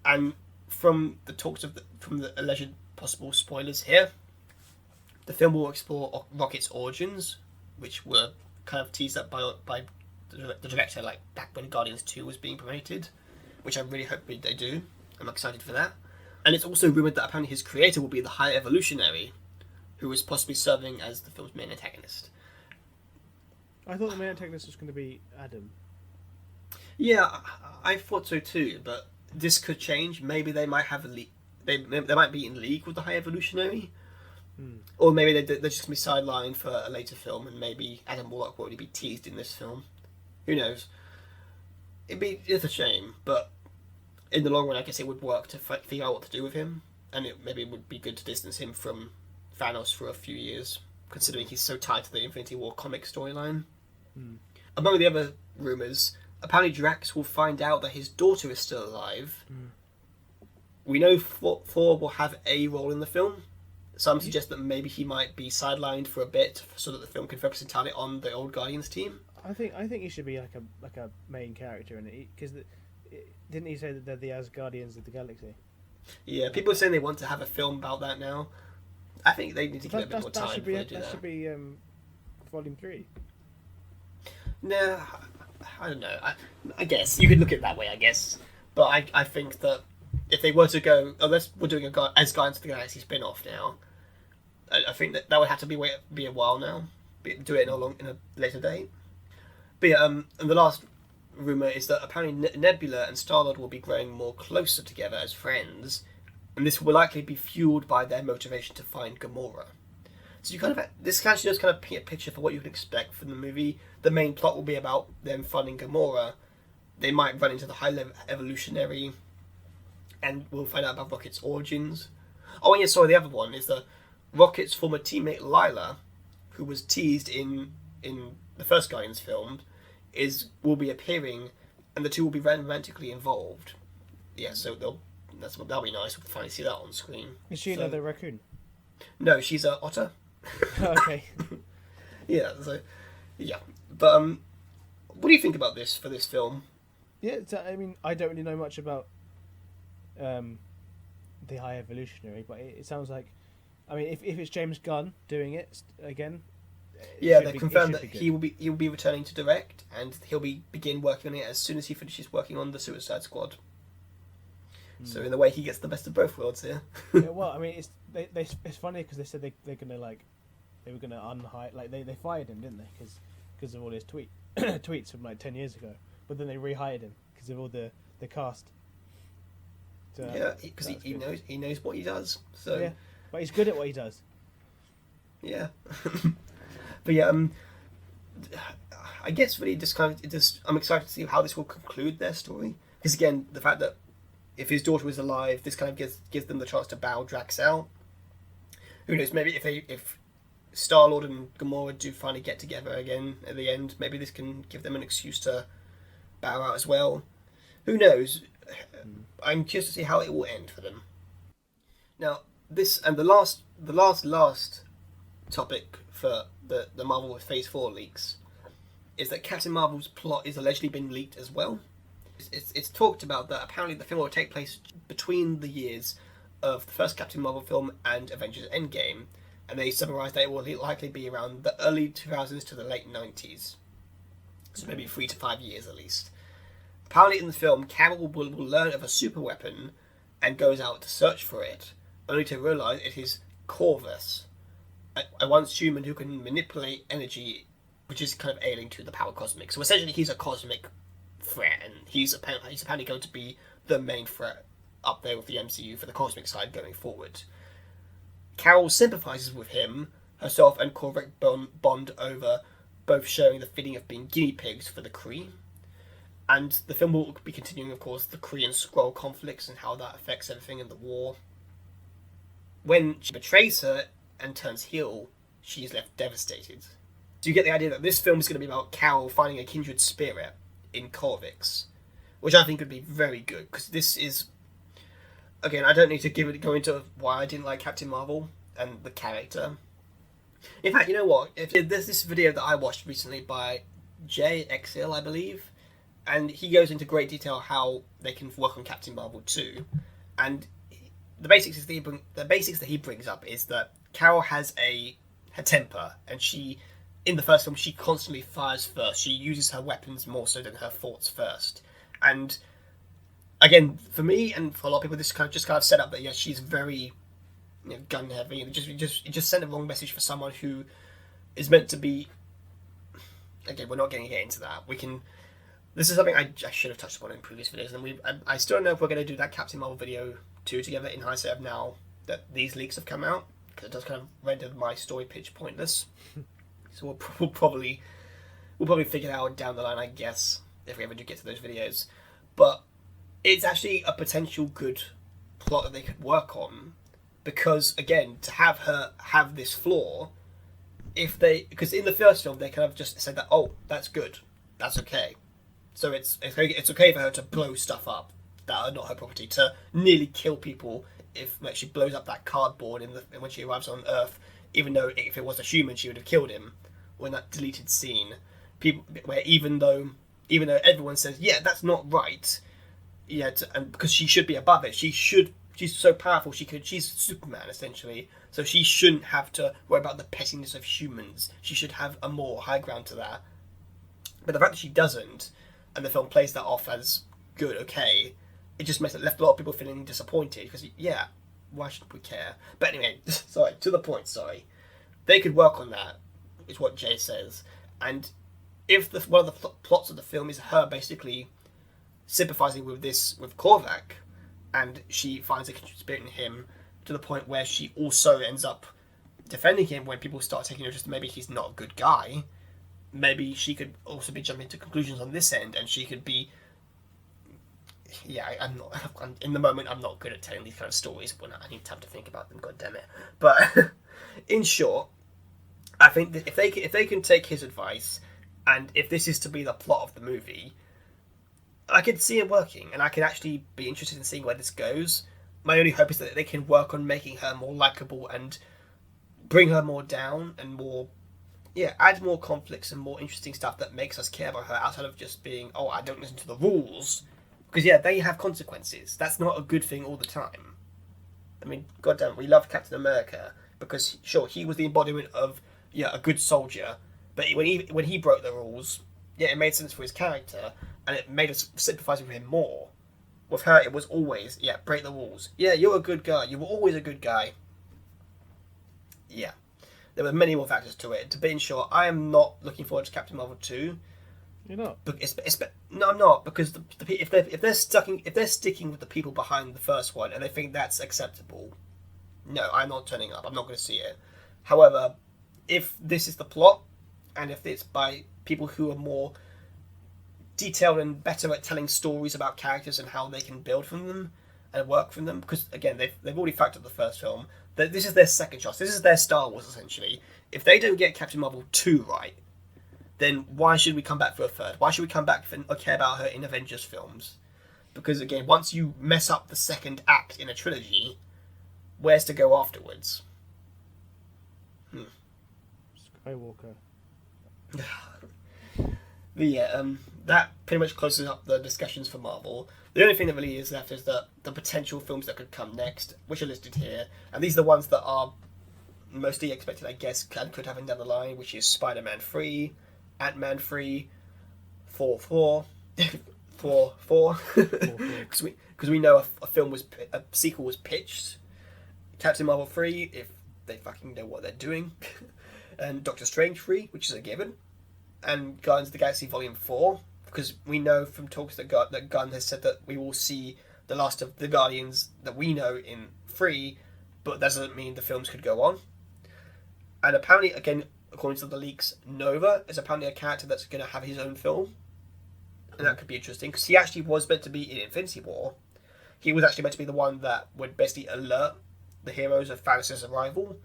And from the talks from the alleged possible spoilers here, the film will explore Rocket's origins, which were kind of teased up by the director, like back when Guardians 2 was being promoted, which I really hope they do. I'm excited for that. And it's also rumoured that apparently his creator will be the High Evolutionary, who is possibly serving as the film's main antagonist. I thought the main antagonist was going to be Adam. Yeah, I thought so too, but this could change. Maybe they might have they might be in league with the High Evolutionary, or maybe they're just going to be sidelined for a later film, and maybe Adam Warlock will only be teased in this film. Who knows? It's a shame, but in the long run, I guess it would work to figure out what to do with him, and maybe it would be good to distance him from Thanos for a few years, considering he's so tied to the Infinity War comic storyline. Among the other rumours, apparently Drax will find out that his daughter is still alive. We know Thor will have a role in the film. Some suggest that maybe he might be sidelined for a bit so that the film can focus entirely on the old Guardians team. I think he should be like a main character in it, because didn't he say that they're the Asgardians of the galaxy? Yeah, people are saying they want to have a film about that now. I think they need to give it a bit more time before they do that. That should be Volume 3. No, I don't know. I guess you could look at it that way, I guess. But I think that if they were to go, unless we're doing as Guardians of the Galaxy spin-off now, I think that would have to be a while now. Do it in a later date. But yeah, and the last rumour is that apparently Nebula and Star-Lord will be growing more closer together as friends, and this will likely be fueled by their motivation to find Gamora. So this actually does kind of paint a picture for what you would expect from the movie. The main plot will be about them finding Gamora. They might run into the High Evolutionary, and we'll find out about Rocket's origins. Oh, and yeah, sorry, the other one is that Rocket's former teammate Lila, who was teased in the first Guardians film, will be appearing, and the two will be romantically involved. Yeah, so that'll be nice. We'll finally see that on screen. Is she another raccoon? No, she's an otter. Okay. Yeah. So, yeah. But what do you think about this for this film? Yeah, I mean, I don't really know much about the High Evolutionary, but it sounds like, I mean, if it's James Gunn doing it again. Yeah, they confirmed that he will be returning to direct, and he'll begin working on it as soon as he finishes working on the Suicide Squad. So in a way, he gets the best of both worlds here. Yeah, well, I mean, it's funny because they said they were gonna unhire, like they fired him, didn't they? Because of all his tweets from like 10 years ago. But then they rehired him because of all the cast. So, yeah, because he knows what he does. So yeah, but he's good at what he does. Yeah. But yeah, I guess really I'm excited to see how this will conclude their story. Because again, the fact that if his daughter is alive, this kind of gives them the chance to bow Drax out. Who knows? Maybe if Star-Lord and Gamora do finally get together again at the end, maybe this can give them an excuse to bow out as well. Who knows? I'm curious to see how it will end for them. Now, this and the last topic for the Marvel Phase 4 leaks is that Captain Marvel's plot is allegedly been leaked as well. It's talked about that apparently the film will take place between the years of the first Captain Marvel film and Avengers Endgame, and they summarised that it will likely be around the early 2000s to the late 90s. So maybe 3 to 5 years at least. Apparently in the film, Carol will learn of a super weapon and goes out to search for it, only to realise it is Corvus, a once human who can manipulate energy, which is kind of alien to the power cosmic. So essentially he's a cosmic threat, and he's apparently going to be the main threat up there with the MCU for the cosmic side going forward. Carol sympathises with him, herself and Korvac bond over both sharing the feeling of being guinea pigs for the Kree. And the film will be continuing, of course, the Kree and Skrull conflicts and how that affects everything in the war. When she betrays her and turns heel, she is left devastated. So you get the idea that this film is going to be about Carol finding a kindred spirit in Corvix, which I think would be very good, because this is... Again, I don't need to go into why I didn't like Captain Marvel and the character. In fact, you know what? If there's this video that I watched recently by JXL, I believe, and he goes into great detail how they can work on Captain Marvel 2, and the basics that he brings up is that Carol has her temper, and she, in the first film, she constantly fires first. She uses her weapons more so than her thoughts first, and again, for me and for a lot of people, this kind of set up that she's very gun heavy, and it just sent a wrong message for someone who is meant to be. Again, we're not going to get into that. This is something I should have touched upon in previous videos, and I still don't know if we're going to do that Captain Marvel video 2 together in hindsight of now that these leaks have come out, because it does kind of render my story pitch pointless. So we'll probably figure it out down the line, I guess, if we ever do get to those videos. But it's actually a potential good plot that they could work on, because again, to have her have this flaw, because in the first film they kind of just said that, oh, that's good, that's okay. So it's okay for her to blow stuff up that are not her property, to nearly kill people if she blows up that cardboard when she arrives on Earth, even though if it was a human she would have killed him. Or in that deleted scene, where even though everyone says that's not right, and because she should be above it, she's so powerful, she's Superman essentially, so she shouldn't have to worry about the pettiness of humans. She should have a more high ground to that. But the fact that she doesn't, and the film plays that off as good, okay, it just left a lot of people feeling disappointed, because why should we care? But anyway, to the point, they could work on that, is what Jay says. And if one of the plots of the film is her basically sympathizing with Korvac, and she finds a kindred spirit in him to the point where she also ends up defending him when people start taking notice that maybe he's not a good guy, maybe she could also be jumping to conclusions on this end, and she could be. In the moment, I'm not good at telling these kind of stories when I need time to think about them. God damn it! But in short, I think that if they can take his advice, and if this is to be the plot of the movie, I could see it working, and I could actually be interested in seeing where this goes. My only hope is that they can work on making her more likable and bring her more down and more, add more conflicts and more interesting stuff that makes us care about her outside of just being, oh, I don't listen to the rules. Because, they have consequences. That's not a good thing all the time. I mean, goddamn, we love Captain America because, sure, he was the embodiment of, a good soldier. But when he broke the rules, it made sense for his character, and it made us sympathise with him more. With her, it was always, break the rules. You're a good guy. You were always a good guy. There were many more factors to it. To be sure, I am not looking forward to Captain Marvel 2. You're not? No, I'm not, because if they're sticking with the people behind the first one and they think that's acceptable, no, I'm not turning up. I'm not going to see it. However, if this is the plot, and if it's by people who are more detailed and better at telling stories about characters and how they can build from them and work from them, because again, they've already factored the first film. This is their second shot. This is their Star Wars essentially. If they don't get Captain Marvel 2 right, then why should we come back for a third? Why should we come back or care about her in Avengers films? Because again, once you mess up the second act in a trilogy, where's to go afterwards? Skywalker. But that pretty much closes up the discussions for Marvel. The only thing that really is left is the potential films that could come next, which are listed here. And these are the ones that are mostly expected, I guess, could happen down the line, which is Spider-Man 3, Ant-Man 3, 4, because we know a sequel was pitched. Captain Marvel 3, if they fucking know what they're doing, and Doctor Strange 3, which is a given, and Guardians of the Galaxy Volume 4, because we know from talks that Gunn has said that we will see the last of the Guardians that we know in 3, but that doesn't mean the films could go on. And apparently, again, according to the leaks, Nova is apparently a character that's going to have his own film. And that could be interesting, because he actually was meant to be in Infinity War. He was actually meant to be the one that would basically alert the heroes of Thanos' arrival,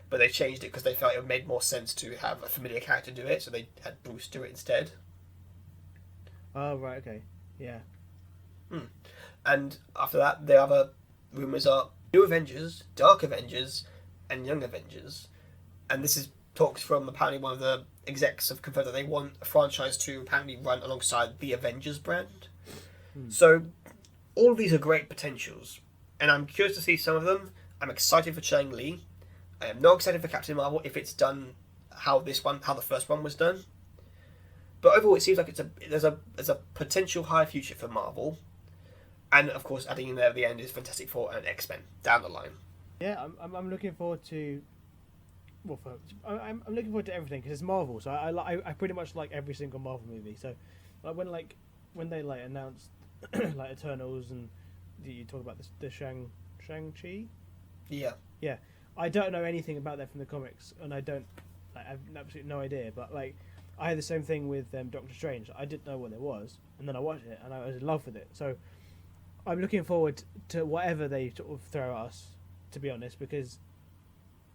but they changed it because they felt it made more sense to have a familiar character do it, so they had Bruce do it instead. Oh, right, okay. Yeah. And after that, the other rumours are New Avengers, Dark Avengers, and Young Avengers. And this is talks from apparently one of the execs have confirmed that they want a franchise to apparently run alongside the Avengers brand. So all of these are great potentials, and I'm curious to see some of them. I'm excited for Chang-Li. I am not excited for Captain Marvel if it's done how the first one was done. But overall, it seems like there's a potential high future for Marvel, and of course, adding in there at the end is Fantastic Four and X-Men down the line. Yeah, I'm looking forward to. Well, I'm looking forward to everything because it's Marvel, so I pretty much like every single Marvel movie. So, when they announced like Eternals and you talk about the Shang-Chi. Yeah. I don't know anything about that from the comics, and I have absolutely no idea. But I had the same thing with Doctor Strange. I didn't know what it was, and then I watched it, and I was in love with it. So I'm looking forward to whatever they sort of throw at us, to be honest, because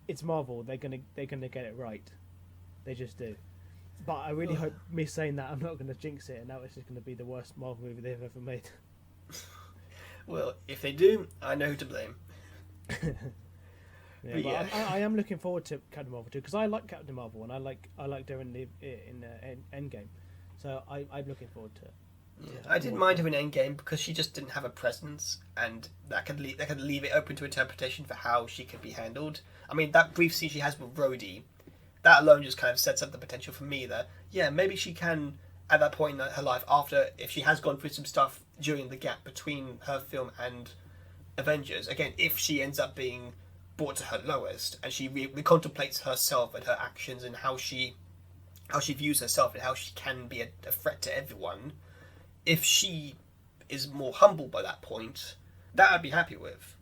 it's Marvel. They're gonna get it right. They just do. But I really hope me saying that I'm not going to jinx it, and now it's just going to be the worst Marvel movie they've ever made. Well, if they do, I know who to blame. Yeah, I am looking forward to Captain Marvel too because I like Captain Marvel and I like her in Endgame, so I'm looking forward to it. Yeah, I didn't mind her in Endgame because she just didn't have a presence, and that could leave it open to interpretation for how she could be handled. I mean, that brief scene she has with Rhodey, that alone just kind of sets up the potential for me that maybe she can at that point in her life if she has gone through some stuff during the gap between her film and Avengers. Again, if she ends up being brought to her lowest and she recontemplates herself and her actions and how she views herself and how she can be a threat to everyone, if she is more humble by that point, that I'd be happy with.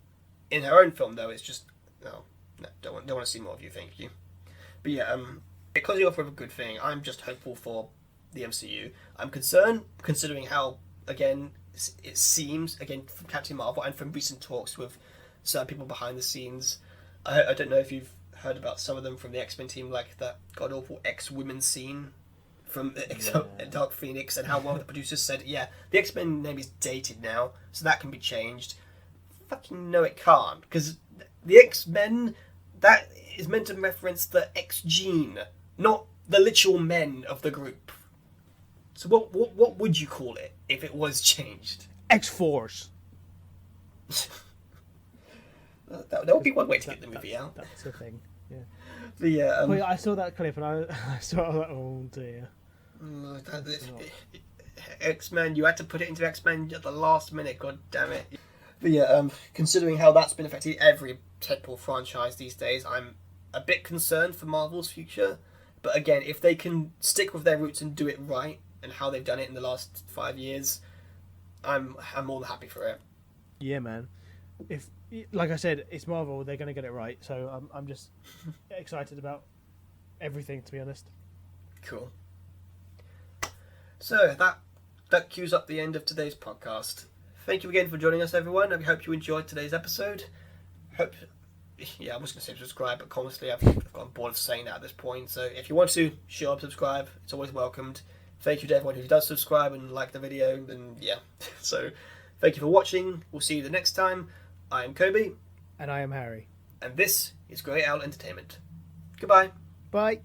In her own film though, it's just no, don't want to see more of you, thank you. But yeah, because you're for a good thing, I'm just hopeful for the MCU. I'm concerned considering how, again, it seems, again, from Captain Marvel and from recent talks with certain people behind the scenes, I don't know if you've heard about some of them from the X-Men team, like that god-awful X-Women scene from Dark Phoenix, and how one of the producers said, the X-Men name is dated now, so that can be changed. Fucking no, it can't, because the X-Men, that is meant to reference the X gene, not the literal men of the group. So what would you call it if it was changed? X-Force. That would be one way to get the movie out. That's the thing. Yeah. But yeah, I saw that clip and I was like, oh dear. X-Men, you had to put it into X-Men at the last minute. God damn it. But yeah, considering how that's been affecting every tentpole franchise these days, I'm a bit concerned for Marvel's future. But again, if they can stick with their roots and do it right, and how they've done it in the last 5 years, I'm more than happy for it. Yeah, man. If, like I said, it's Marvel, they're going to get it right. So I'm just excited about everything, to be honest. Cool. So that cues up the end of today's podcast. Thank you again for joining us, everyone. I hope you enjoyed today's episode. I was going to say subscribe, but honestly, I've gotten bored of saying that at this point. So if you want to, show up, subscribe. It's always welcomed. Thank you to everyone who does subscribe and like the video. And so thank you for watching. We'll see you the next time. I am Kobi. And I am Harry. And this is Grey Owl Entertainment. Goodbye. Bye.